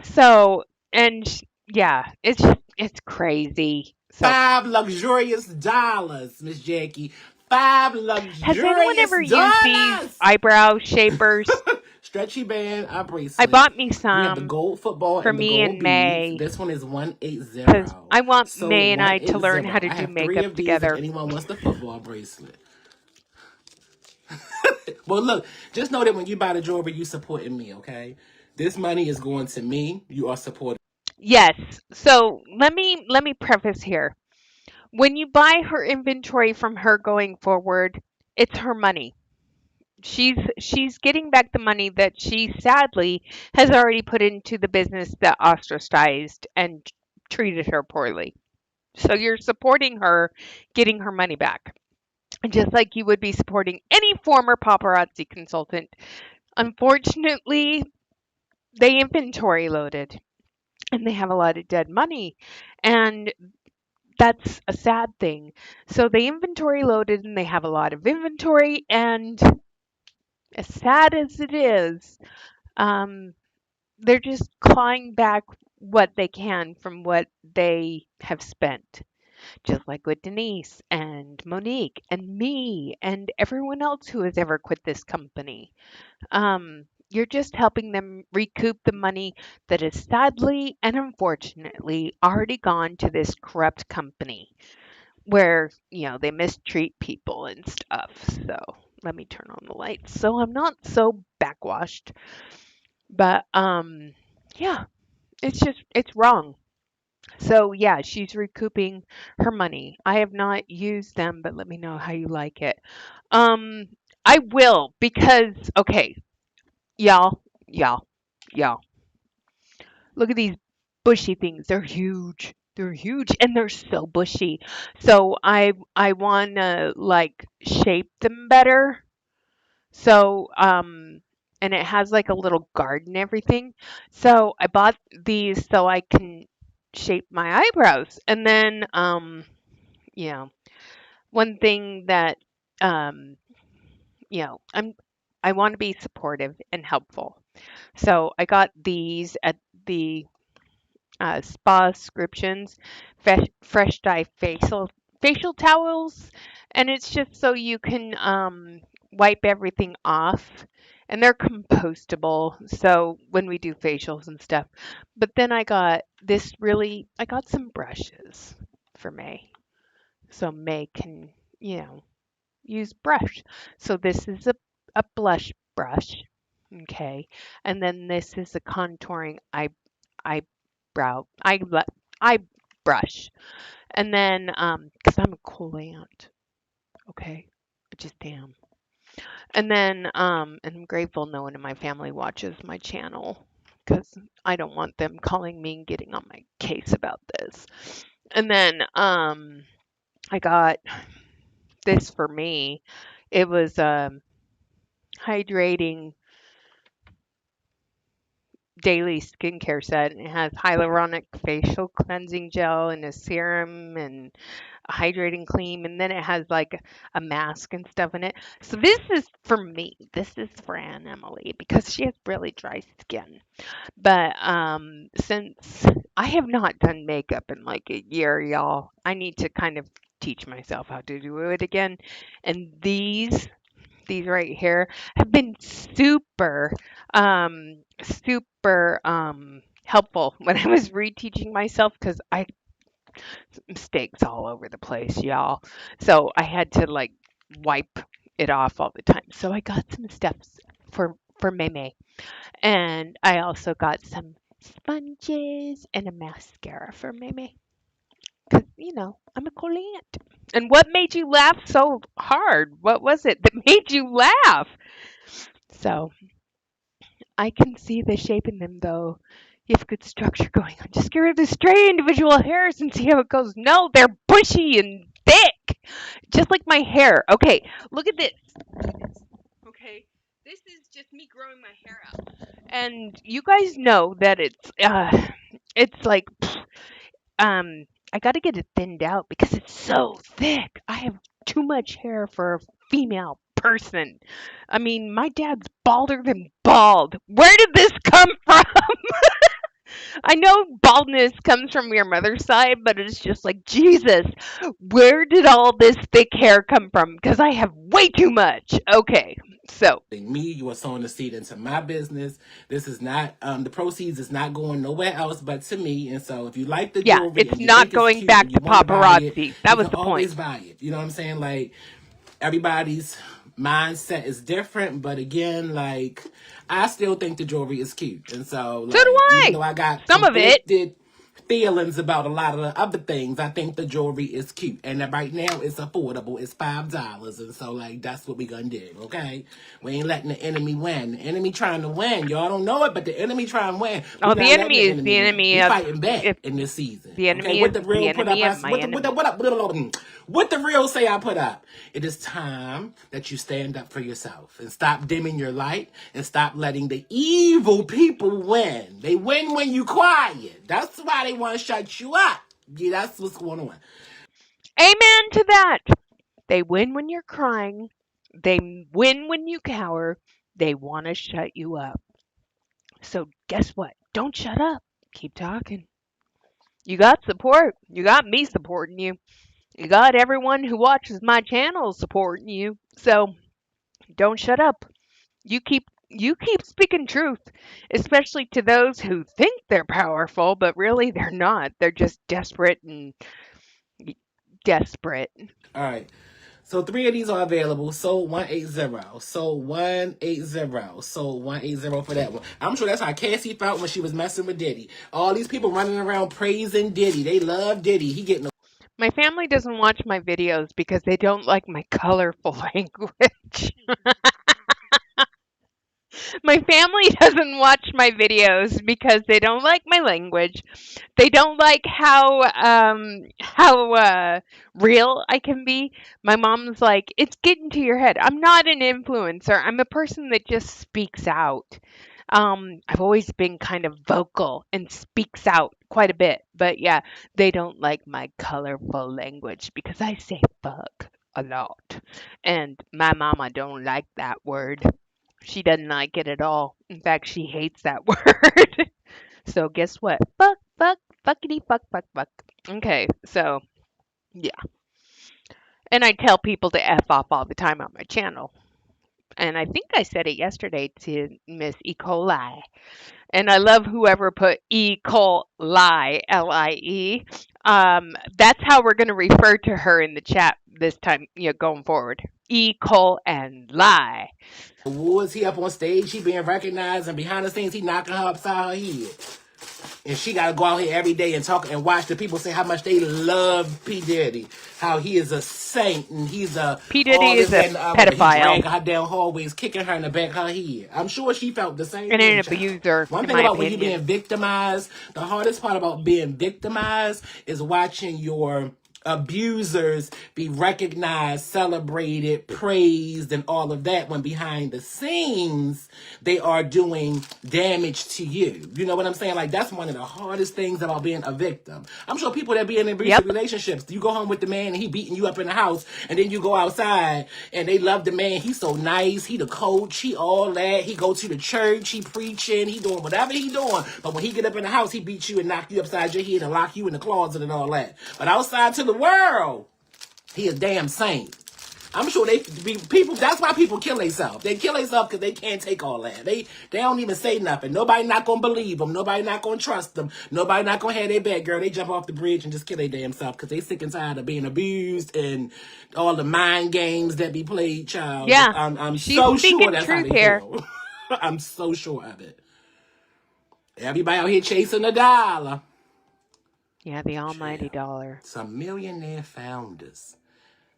So, and yeah, it's crazy. So, $5 luxurious dollars, Miss Jackie. $5 has anyone luxurious ever used these dollars. eyebrow shapers? Stretchy band, eye I bracelet. bought me We have the some gold football for and the me gold and beads. May This one is 180. because I want So May and I to learn 180. how to I do have three makeup of these if together. anyone wants the football bracelet. Well, look, just know that when you buy the jewelry, you supporting me, okay? This money is going to me. You are supporting. Yes. So let me preface here. When you buy her inventory from her going forward, it's her money. She's getting back the money that she sadly has already put into the business that ostracized and treated her poorly. So you're supporting her getting her money back. And just like you would be supporting any former paparazzi consultant. Unfortunately, they inventory loaded and they have a lot of dead money. And that's a sad thing. So they inventory loaded and they have a lot of inventory. And as sad as it is, um, they're just clawing back what they can from what they have spent. Just like with Denise and Monique and me and everyone else who has ever quit this company. You're just helping them recoup the money that is sadly and unfortunately already gone to this corrupt company where, they mistreat people and stuff. So let me turn on the lights so I'm not so backwashed. But yeah, it's wrong. So yeah, she's recouping her money. I have not used them, but let me know how you like it. Um, I will because okay, y'all, y'all, y'all. Look at these bushy things. They're huge. They're huge and they're so bushy. So I want to like shape them better. So and it has like a little guard and everything. So I bought these so I can shape my eyebrows. And then yeah, one thing that um I want to be supportive and helpful. So I got these at the spa subscriptions, fresh dye facial towels, and it's just so you can wipe everything off, and they're compostable. So when we do facials and stuff, but then I got some brushes for May, so May can you know use brush. So this is a blush brush, okay, and then this is a contouring eyebrow eye brush, and then because I'm a cool aunt, okay, I just am, and then and I'm grateful no one in my family watches my channel because I don't want them calling me and getting on my case about this, and then I got this for me. It was hydrating daily skincare set, and it has hyaluronic facial cleansing gel and a serum and a hydrating cream, and then it has like a mask and stuff in it. So this is for me. This is for Aunt Emily because she has really dry skin. But since I have not done makeup in like a year, y'all, I need to kind of teach myself how to do it again. And these right here have been super helpful when I was reteaching myself because I mistakes all over the place, y'all. So I had to like wipe it off all the time. So I got some stuff for Meme, and I also got some sponges and a mascara for Meme because I'm a cool aunt. And what made you laugh so hard? What was it that made you laugh? So I can see the shape in them though. You have good structure going on. Just get rid of the stray individual hairs and see how it goes. No, they're bushy and thick, just like my hair. Okay, look at this. Look at this. Okay, this is just me growing my hair out, and you guys know that it's like I got to get it thinned out because it's so thick. I have too much hair for a female person. I mean, my dad's balder than bald. Where did this come from? I know baldness comes from your mother's side, but it's just like, Jesus, where did all this thick hair come from? Because I have way too much. Okay, So, me, you are sowing a seed into my business. This is not the proceeds is not going nowhere else but to me. And so if you like the yeah, jewelry it's and you not think it's going cute and back you to want to buy it, paparazzi. you That can was the point. always buy it. You know what I'm saying? Like, everybody's mindset is different, but again, like, I still think the jewelry is cute. And so, So do like, even I. though I got Some of it. conflicted feelings about a lot of the other things, I think the jewelry is cute. And right now it's affordable. It's $5. And so, like, that's what we gonna do, okay? We ain't letting the enemy win. The enemy trying to win. Y'all don't know it, but the enemy trying to win. We Oh, the not letting enemy the is enemy the win. enemy We of fighting back if in this season. the Okay, enemy what is the the real put up? enemy I, of my what, enemy. what the real say I put up? It is time that you stand up for yourself and stop dimming your light and stop letting the evil people win. They win when you quiet. That's why they want to shut you up. Yeah, that's what's going on. Amen to that. They win when you're crying. They win when you cower. They want to shut you up. So guess what? Don't shut up. Keep talking. You got support. You got me supporting you. You got everyone who watches my channel supporting you. So don't shut up. You keep speaking truth, especially to those who think they're powerful, but really they're not. They're just desperate and desperate. All right. So three of these are available. Sold 180. Sold 180. Sold 180 for that one. I'm sure that's how Cassie felt when she was messing with Diddy. All these people running around praising Diddy. They love Diddy. He getting My family doesn't watch my videos because they don't like my colorful language. My family doesn't watch my videos because they don't like my language. They don't like how real I can be. My mom's like, "It's getting to your head." I'm not an influencer. I'm a person that just speaks out. I've always been kind of vocal and speaks out quite a bit. But yeah, they don't like my colorful language because I say fuck a lot. And my mama don't like that word. She doesn't like it at all. In fact, she hates that word. So guess what? Fuck, fuck, fuckity, fuck, fuck, fuck. Okay, so yeah. And I tell people to F off all the time on my channel. And I think I said it yesterday to Miss E. coli. And I love whoever put E. coli, Lie. That's how we're going to refer to her in the chat this time, going forward. E. col and lie. awards. He up on stage. He being recognized. And behind the scenes, he knocking her upside her head. And she got to go out here every day and talk and watch the people say how much they love P. Diddy. How he is a saint and he's a P. Diddy all is this a and the other. But he pedophile dragging her down hallways, kicking her in the back of her head. I'm sure she felt the same and an way, child. abuser, One in thing my about when you're being opinion. victimized, the hardest part about being victimized is watching your abusers be recognized, celebrated, praised, and all of that when behind the scenes they are doing damage to you. You know what I'm saying? Like, that's one of the hardest things about being a victim. I'm sure people that be in abusive Yep. relationships, you go home with the man and he beating you up in the house, and then you go outside and they love the man. He's so nice. He the coach. He all that. He go to the church. He preaching. He doing whatever he doing. But when he get up in the house, he beat you and knock you upside your head and lock you in the closet and all that. But outside to the world, he a damn saint. I'm sure they be people. That's why people kill themselves. They kill themselves because they can't take all that. They don't even say nothing. Nobody not gonna believe them. Nobody not gonna trust them. Nobody not gonna have their back, girl. They jump off the bridge and just kill their damn self because they sick and tired of being abused and all the mind games that be played. Child, Yeah. I'm She's so sure speaking that's how truth they here. feel. I'm so sure of it. Everybody out here chasing a dollar. Yeah, the almighty Child. dollar. Some millionaire founders.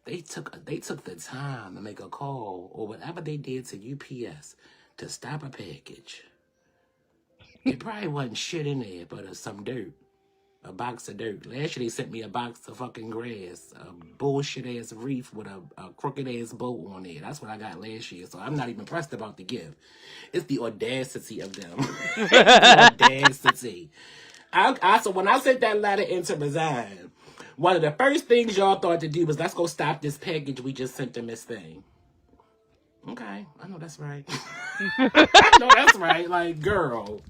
They took the time to make a call or whatever they did to UPS to stop a package. It probably wasn't shit in there, but some dirt. A box of dirt. Last year they sent me a box of fucking grass. A bullshit ass reef with a crooked ass boat on it. That's what I got last year. So I'm not even pressed about the gift. It's the audacity of them. It's the audacity. So when I sent that letter in to resign, one of the first things y'all thought to do was, let's go stop this package we just sent to Miss Thing. Okay, I know that's right. I know that's right. Like, girl,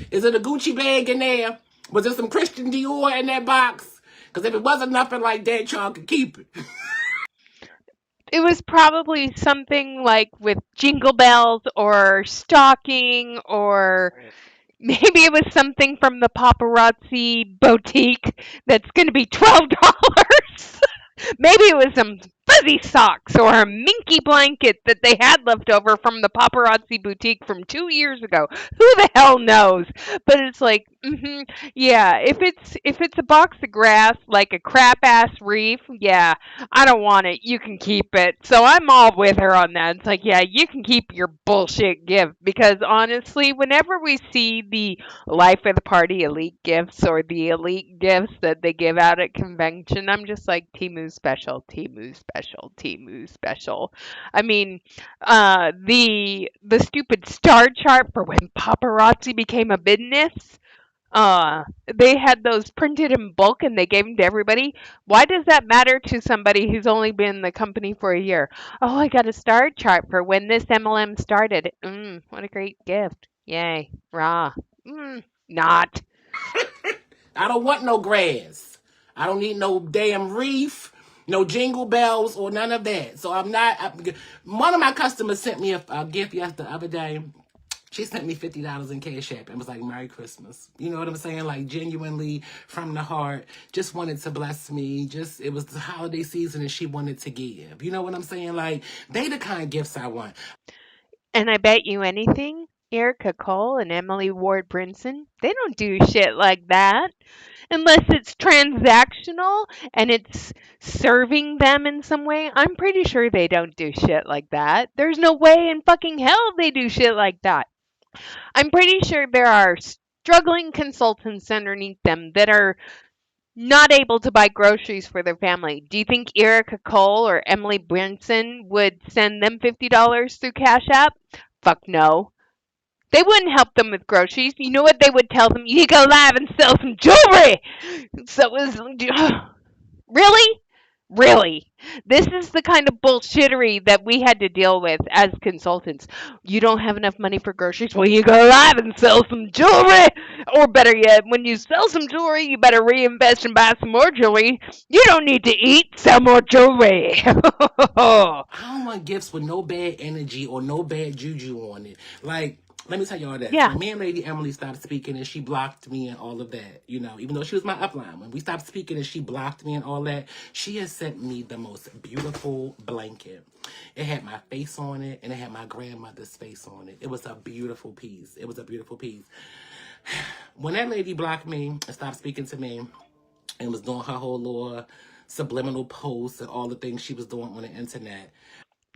is it a Gucci bag in there? Was there some Christian Dior in that box? Because if it wasn't nothing like that, y'all could keep it. it was probably something like with jingle bells or stocking, or maybe it was something from the paparazzi boutique that's going to be $12. Maybe it was some fuzzy socks or a minky blanket that they had left over from the paparazzi boutique from 2 years ago. Who the hell knows? But it's like, yeah. If it's a box of grass like a crap ass reef, yeah, I don't want it. You can keep it. So I'm all with her on that. It's like, yeah, you can keep your bullshit gift, because honestly, whenever we see the life of the party elite gifts or the elite gifts that they give out at convention, I'm just like, Timu special, Timu special, Timu special. I mean, the stupid star chart for when paparazzi became a business. They had those printed in bulk and they gave them to everybody. Why does that matter to somebody who's only been in the company for a year? Oh, I got a star chart for when this MLM started. What a great gift. Yay. Rah. Not. I don't want no grass. I don't need no damn reef, no jingle bells, or none of that. So I'm not. One of my customers sent me a gift the other day. She sent me $50 in Cash App and was like, Merry Christmas. You know what I'm saying? Like, genuinely from the heart. Just wanted to bless me. Just, it was the holiday season and she wanted to give. You know what I'm saying? Like, they the kind of gifts I want. And I bet you anything, Erica Cole and Emily Ward Brinson, they don't do shit like that. Unless it's transactional and it's serving them in some way. I'm pretty sure they don't do shit like that. There's no way in fucking hell they do shit like that. I'm pretty sure there are struggling consultants underneath them that are not able to buy groceries for their family. Do you think Erica Cole or Emily Brinson would send them $50 through Cash App? Fuck no. They wouldn't help them with groceries. You know what they would tell them? You go live and sell some jewelry. So it was really, really. This is the kind of bullshittery that we had to deal with as consultants. You don't have enough money for groceries. Well, you go live and sell some jewelry. Or better yet, when you sell some jewelry, you better reinvest and buy some more jewelry. You don't need to eat, sell more jewelry. I don't want gifts with no bad energy or no bad juju on it. Like, let me tell y'all this. Yeah. When me and Lady Emily stopped speaking and she blocked me and all of that, you know, even though she was my upline, when we stopped speaking and she blocked me and all that, she has sent me the most beautiful blanket. It had my face on it and it had my grandmother's face on it. It was a beautiful piece. It was a beautiful piece. When that lady blocked me and stopped speaking to me and was doing her whole little subliminal posts and all the things she was doing on the internet,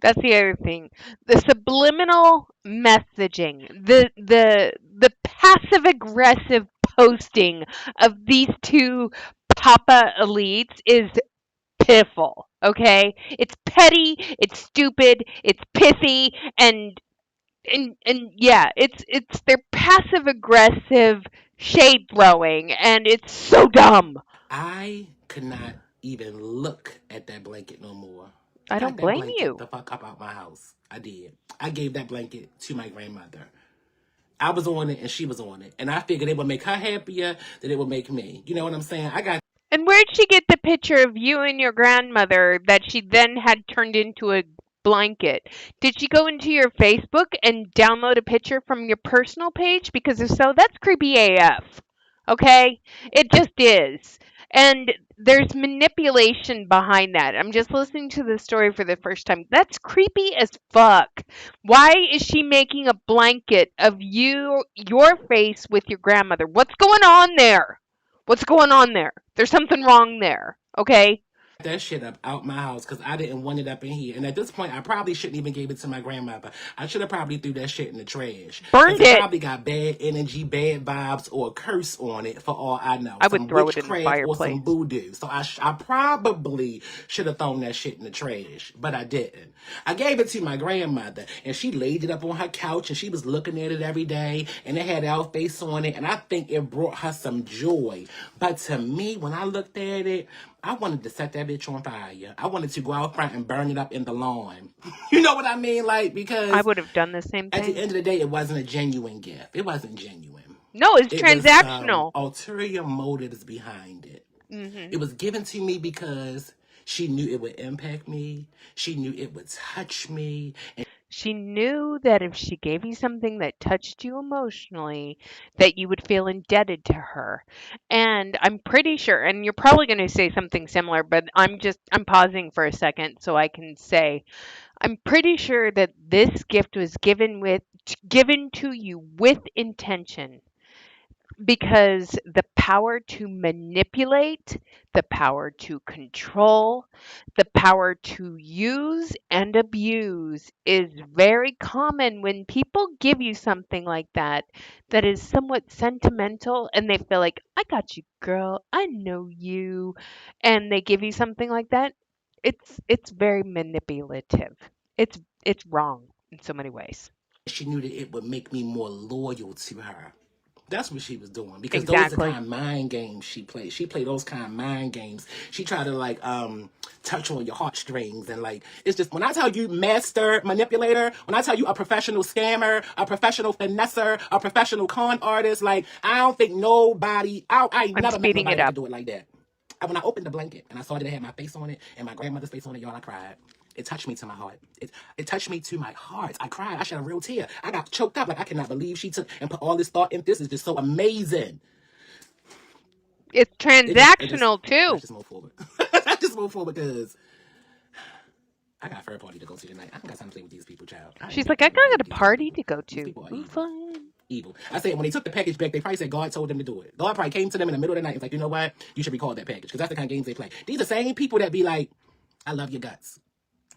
That's the other thing. The subliminal messaging, the passive aggressive posting of these two papa elites is pitiful. Okay? It's petty, it's stupid, it's pissy, and yeah, it's their passive aggressive shade throwing, and it's so dumb. I could not even look at that blanket no more. I I got don't that blame blanket you. the fuck up out my house. I did. I gave that blanket to my grandmother. I was on it and she was on it. And I figured it would make her happier than it would make me. You know what I'm saying? I got And where'd she get the picture of you and your grandmother that she then had turned into a blanket? Did she go into your Facebook and download a picture from your personal page? Because if so, that's creepy AF. Okay? It just is. And there's manipulation behind that. I'm just listening to the story for the first time. That's creepy as fuck. Why is she making a blanket of your face with your grandmother? What's going on there? What's going on there? There's something wrong there. Okay? that shit up out my house because I didn't want it up in here. And at this point, I probably shouldn't even gave it to my grandmother. I should have probably threw that shit in the trash because Burned it it. probably got bad energy, bad vibes, or a curse on it for all I know. I would Some throw it in the witchcraft or fireplace. some voodoo. So I probably should have thrown that shit in the trash, but I didn't. I gave it to my grandmother and she laid it up on her couch and she was looking at it every day and it had our face on it. And I think it brought her some joy. But to me, when I looked at it, I wanted to set that bitch on fire. I wanted to go out front and burn it up in the lawn. You know what I mean? Like, I because would have done the same at the thing. end of the day, it wasn't a genuine gift. It wasn't genuine. No, it's It was some transactional. ulterior motives behind it. Hmm. It was given to me because She knew it would impact me. She knew it would touch me. She knew that if she gave you something that touched you emotionally, that you would feel indebted to her. And I'm pretty sure, and you're probably going to say something similar, but I'm pausing for a second so I can say, I'm pretty sure that this gift was given to you with intention, because the power to manipulate, the power to control, the power to use and abuse is very common when people give you something like that, that is somewhat sentimental, and they feel like, I got you, girl, I know you, and they give you something like that. It's very manipulative. It's wrong in so many ways. she knew that it would make me more loyal to her. That's what she was doing because those are the Exactly. kind of mind games she played. She played those kind of mind games. She tried to like touch on your heartstrings and like it's just when I tell you master manipulator, when I tell you a professional scammer, a professional finesser, a professional con artist, like I don't think nobody I ain't I'm never met speeding nobody it that could up. do it like that. And when I opened the blanket and I saw that it had my face on it and my grandmother's face on it, y'all, I cried. It touched me to my heart. It touched me to my heart. I cried. I shed a real tear. I got choked up. Like I cannot believe she took and put all this thought in. This is just so amazing. It's It just transactional too. let's just move forward. Let's just move forward because I got a fair party to go to tonight. I don't got time to play with these people, child. I ain't She's got like, I time to play got with a these people. party to go These to. people are Ooh, evil. fun. Evil. I said when they took the package back, they probably said God told them to do it. God probably came to them in the middle of the night and was like, you know what? You should recall that package because that's the kind of games they play. These are the same people that be like, I love your guts.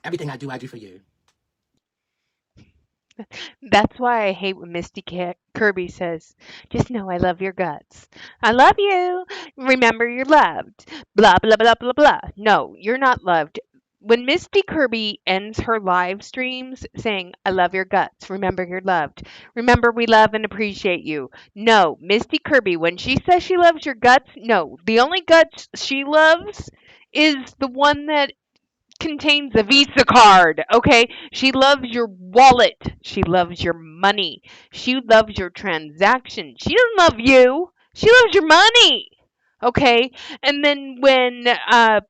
Everything I do for you. That's why I hate when Kirby says, just know I love your guts. I love you. Remember you're loved. Blah, blah, blah, blah, blah. No, you're not loved. When Misty Kirby ends her live streams saying, I love your guts, remember you're loved, remember we love and appreciate you. No, Misty Kirby, when she says she loves your guts, no, the only guts she loves is the one that contains a Visa card, okay? She loves your wallet. She loves your money. She loves your transaction. She doesn't love you. She loves your money. Okay? And then when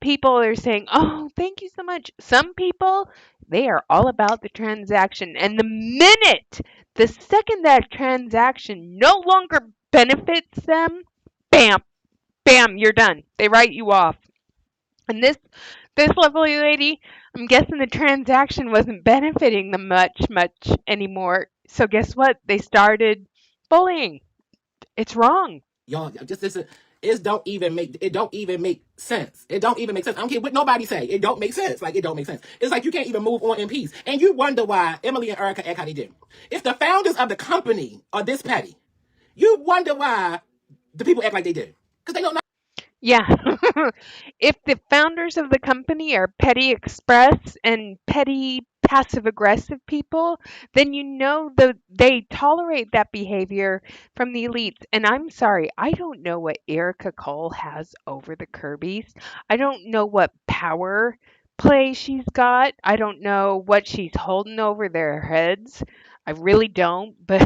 people are saying, "Oh, thank you so much." Some people, they are all about the transaction. And the second that transaction no longer benefits them, bam, bam, you're done. They write you off. And this lovely lady, I'm guessing the transaction wasn't benefiting them much anymore. So guess what? They started bullying. It's wrong. Y'all just listen. It don't even make sense. It don't even make sense. I don't care what nobody say. It don't make sense. Like it don't make sense. It's like you can't even move on in peace. And you wonder why Emily and Erica act how they do. If the founders of the company are this petty, you wonder why the people act like they do. Because they don't know. Yeah. If the founders of the company are petty express and petty passive aggressive people, then you know that they tolerate that behavior from the elites. And I'm sorry, I don't know what Erica Cole has over the Kirbys. I don't know what power play she's got. I don't know what she's holding over their heads. I really don't, but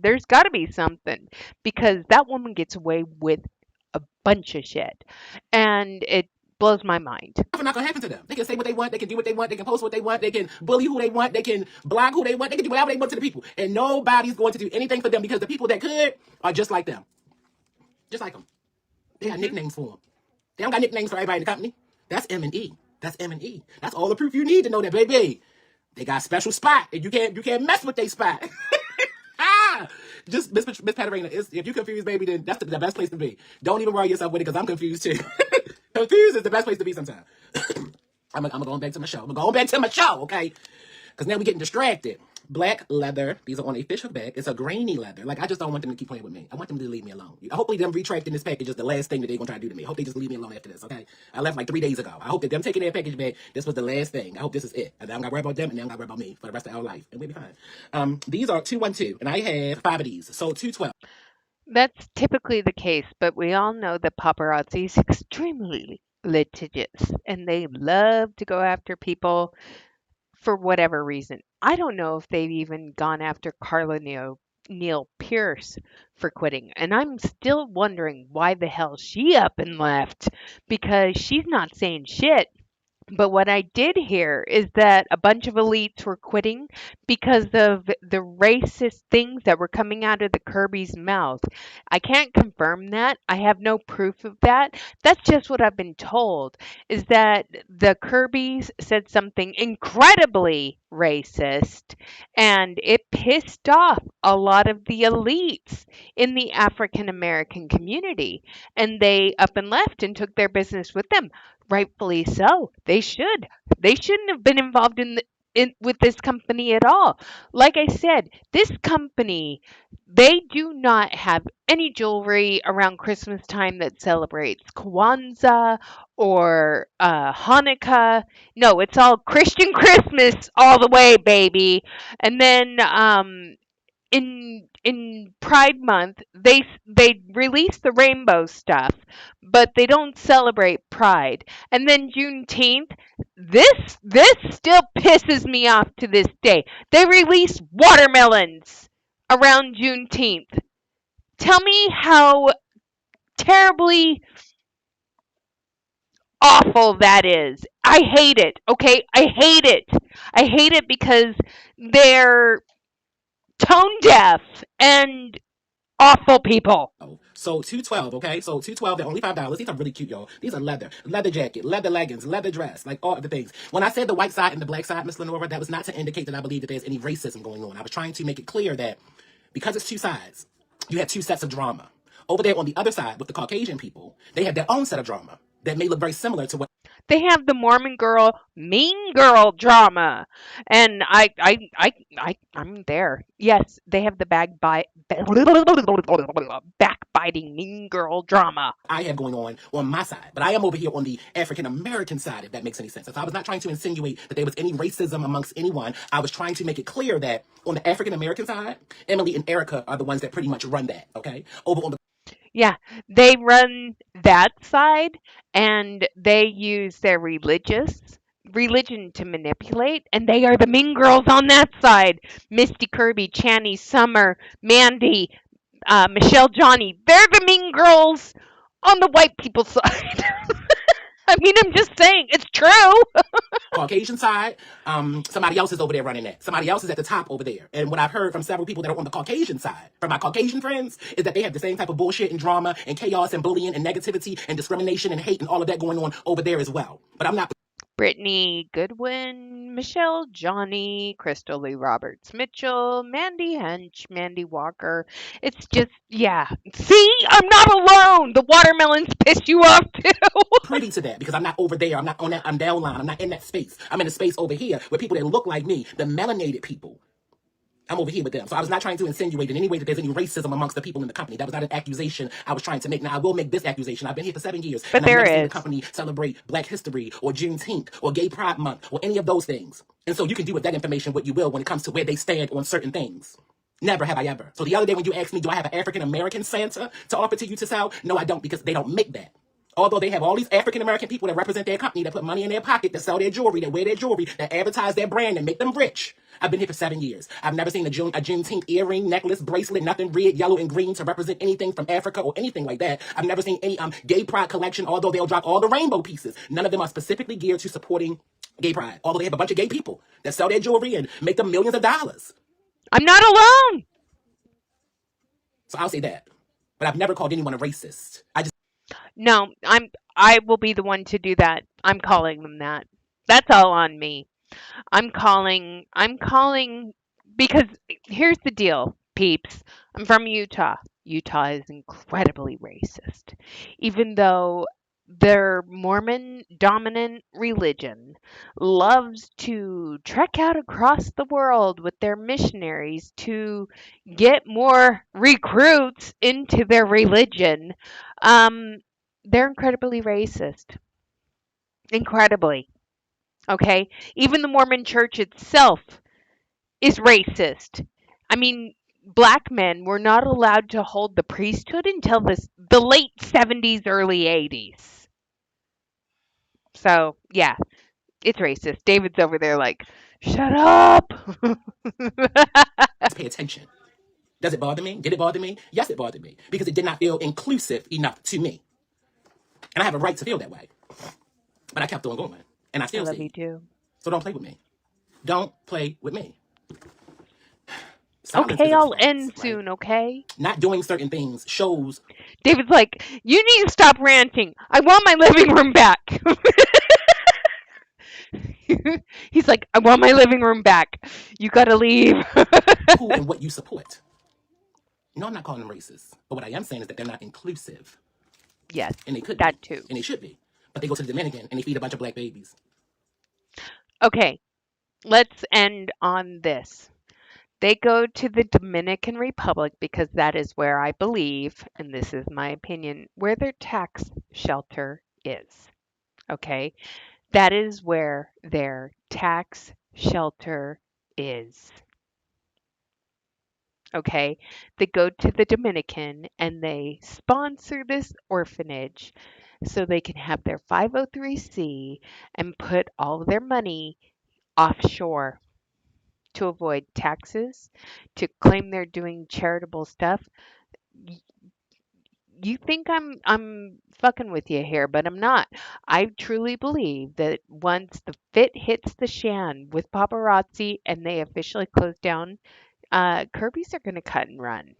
there's got to be something, because that woman gets away with a bunch of shit. And it blows my mind. Nothing not gonna happen to them. They can say what they want. They can do what they want. They can post what they want. They can bully who they want. They can block who they want. They can do whatever they want to the people, and nobody's going to do anything for them because the people that could are just like them, just like them. They got Hmm. nicknames for them. They don't got nicknames for everybody in the company. That's M&E. That's M&E. That's all the proof you need to know that, baby. They got a special spot, and you can't mess with their spot. Ah, just Miss Patarina. If you confused, baby, then that's the best place to be. Don't even worry yourself with it because I'm confused too. Confused is the best place to be sometimes. I'm going back to my show. I'm going back to my show, okay? Because now we're getting distracted. Black leather. These are on a fish hook bag. It's a grainy leather. Like, I just don't want them to keep playing with me. I want them to leave me alone. Hopefully, them retracting this package is the last thing that they're going to try to do to me. I hope they just leave me alone after this, okay? I left like 3 days ago. I hope that them taking their package back, this was the last thing. I hope this is it. And I don't got to worry about them, and they don't got to worry about me for the rest of our life. And we'll be fine. These are 212, and I have 5 of these. So 212. That's typically the case, but we all know that paparazzi is extremely litigious and they love to go after people for whatever reason. I don't know if they've even gone after Carla Neil Pierce for quitting. And I'm still wondering why the hell she up and left because she's not saying shit. But what I did hear is that a bunch of elites were quitting because of the racist things that were coming out of the Kirby's mouth. I can't confirm that. I have no proof of that. That's just what I've been told is that the Kirby's said something incredibly racist and it pissed off a lot of the elites in the African American community and they up and left and took their business with them. Rightfully so. They should. They shouldn't have been involved in with this company at all. Like I said, this company, they do not have any jewelry around Christmas time that celebrates Kwanzaa or Hanukkah. No, it's all Christian Christmas all the way, baby. And then in Pride Month, they release the rainbow stuff, but they don't celebrate Pride. And then Juneteenth, this still pisses me off to this day. They release watermelons around Juneteenth. Tell me how terribly awful that is. I hate it. Okay, I hate it. I hate it because they're tone deaf and awful people. So 212, okay? So 212, they're only $5. These are really cute, y'all. These are leather jacket, leather leggings, leather dress, like all of the things. When I said the white side and the black side, Miss Lenora, that was not to indicate that I believe that there's any racism going on. I was trying to make it clear that because it's two sides, you have two sets of drama. Over there on the other side with the Caucasian people, they have their own set of drama that may look very similar to what They have the Mormon girl, mean girl drama, and I'm there. Yes, they have the backbiting mean girl drama. I have going on my side. But I am over here on the African American side, if that makes any sense. So I was not trying to insinuate that there was any racism amongst anyone. I was trying to make it clear that on the African American side, Emily and Erica are the ones that pretty much run that, okay? Over on the Yeah, they run that side, and they use their religion to manipulate, and they are the mean girls on that side. Misty Kirby, Channy Summer, Mandy, Michelle Johnny. They're the mean girls on the white people's side. I mean, I'm just saying, it's true. Caucasian side, somebody else is over there running that. Somebody else is at the top over there. And what I've heard from several people that are on the Caucasian side, from my Caucasian friends, is that they have the same type of bullshit and drama and chaos and bullying and negativity and discrimination and hate and all of that going on over there as well. But I'm not Brittany Goodwin, Michelle Johnny, Crystal Lee Roberts Mitchell, Mandy Hench, Mandy Walker. It's just, yeah. See, I'm not alone. The watermelons piss you off too. privy to that because I'm not over there. I'm not on that. I'm down line. I'm not in that space. I'm in a space over here where people that look like me, the melanated people. I'm over here with them. So I was not trying to insinuate in any way that there's any racism amongst the people in the company. That was not an accusation I was trying to make. Now, I will make this accusation. I've been here for 7 years, But and I've there never seen the is. company celebrate Black History or Juneteenth or Gay Pride Month or any of those things. And so you can do with that information what you will when it comes to where they stand on certain things. Never have I ever. So the other day when you asked me, do I have an African American Santa to offer to you to sell? No, I don't, because they don't make that. Although they have all these African American people that represent their company, that put money in their pocket, that sell their jewelry, that wear their jewelry, that advertise their brand and make them rich. I've been here for 7 years. I've never seen a Juneteenth earring, necklace, bracelet, nothing red, yellow, and green to represent anything from Africa or anything like that. I've never seen any gay pride collection, although they'll drop all the rainbow pieces. None of them are specifically geared to supporting gay pride. Although they have a bunch of gay people that sell their jewelry and make them millions of dollars. I'm not alone. So I'll say that. But I've never called anyone a racist. I just No, I will be the one to do that. I'm calling them that. That's all on me. I'm calling because here's the deal, peeps. I'm from Utah. Utah is incredibly racist. Even though their Mormon dominant religion loves to trek out across the world with their missionaries to get more recruits into their religion, um, they're incredibly racist. Incredibly. Okay? Even the Mormon church itself is racist. I mean, black men were not allowed to hold the priesthood until the late 70s, early 80s. So, yeah, it's racist. David's over there like, shut up. pay attention. Does it bother me? Did it bother me? Yes, it bothered me because it did not feel inclusive enough to me. And I have a right to feel that way. But I kept on going. And I I still love you see. too. So don't play with me. Don't play with me. Silence is Okay, a I'll response, end right? soon, okay? Not doing certain things shows David's like, you need to stop ranting. I want my living room back. He's like, I want my living room back. You gotta leave. who and what you support. No, I'm not calling them racist. But what I am saying is that they're not inclusive. Yes, And they could be. that too. And they should be. But they go to the Dominican and they feed a bunch of black babies. Okay, let's end on this. They go to the Dominican Republic because that is where I believe, and this is my opinion, where their tax shelter is. Okay, that is where their tax shelter is. Okay, they go to the Dominican and they sponsor this orphanage so they can have their 503c and put all of their money offshore to avoid taxes, to claim they're doing charitable stuff. Y- You think I'm fucking with you here, but I'm not. I truly believe that once the fit hits the shan with paparazzi and they officially close down, Kirby's are gonna cut and run.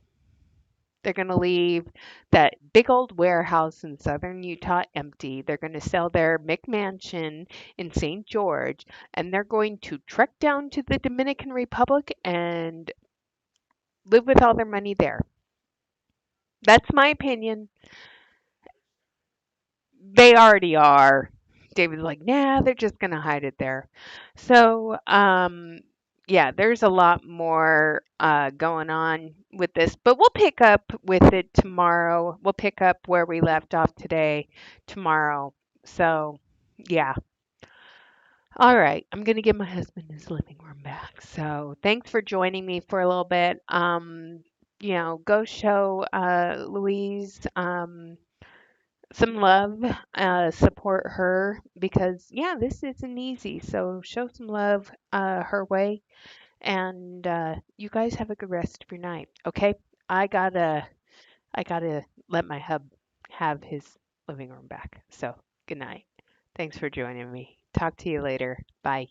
They're going to leave that big old warehouse in southern Utah empty. They're going to sell their McMansion in St. George, and they're going to trek down to the Dominican Republic and live with all their money there. That's my opinion. They already are. David's like, nah, they're just gonna hide it there. So, yeah, there's a lot more going on with this, but we'll pick up with it tomorrow. We'll pick up where we left off today tomorrow. So, yeah. All right, I'm gonna give my husband his living room back. So, thanks for joining me for a little bit. Go show Louise some love, support her because yeah, this isn't easy. So show some love her way, and you guys have a good rest of your night. Okay, I gotta I gotta let my hub have his living room back. So good night. Thanks for joining me. Talk to you later. Bye.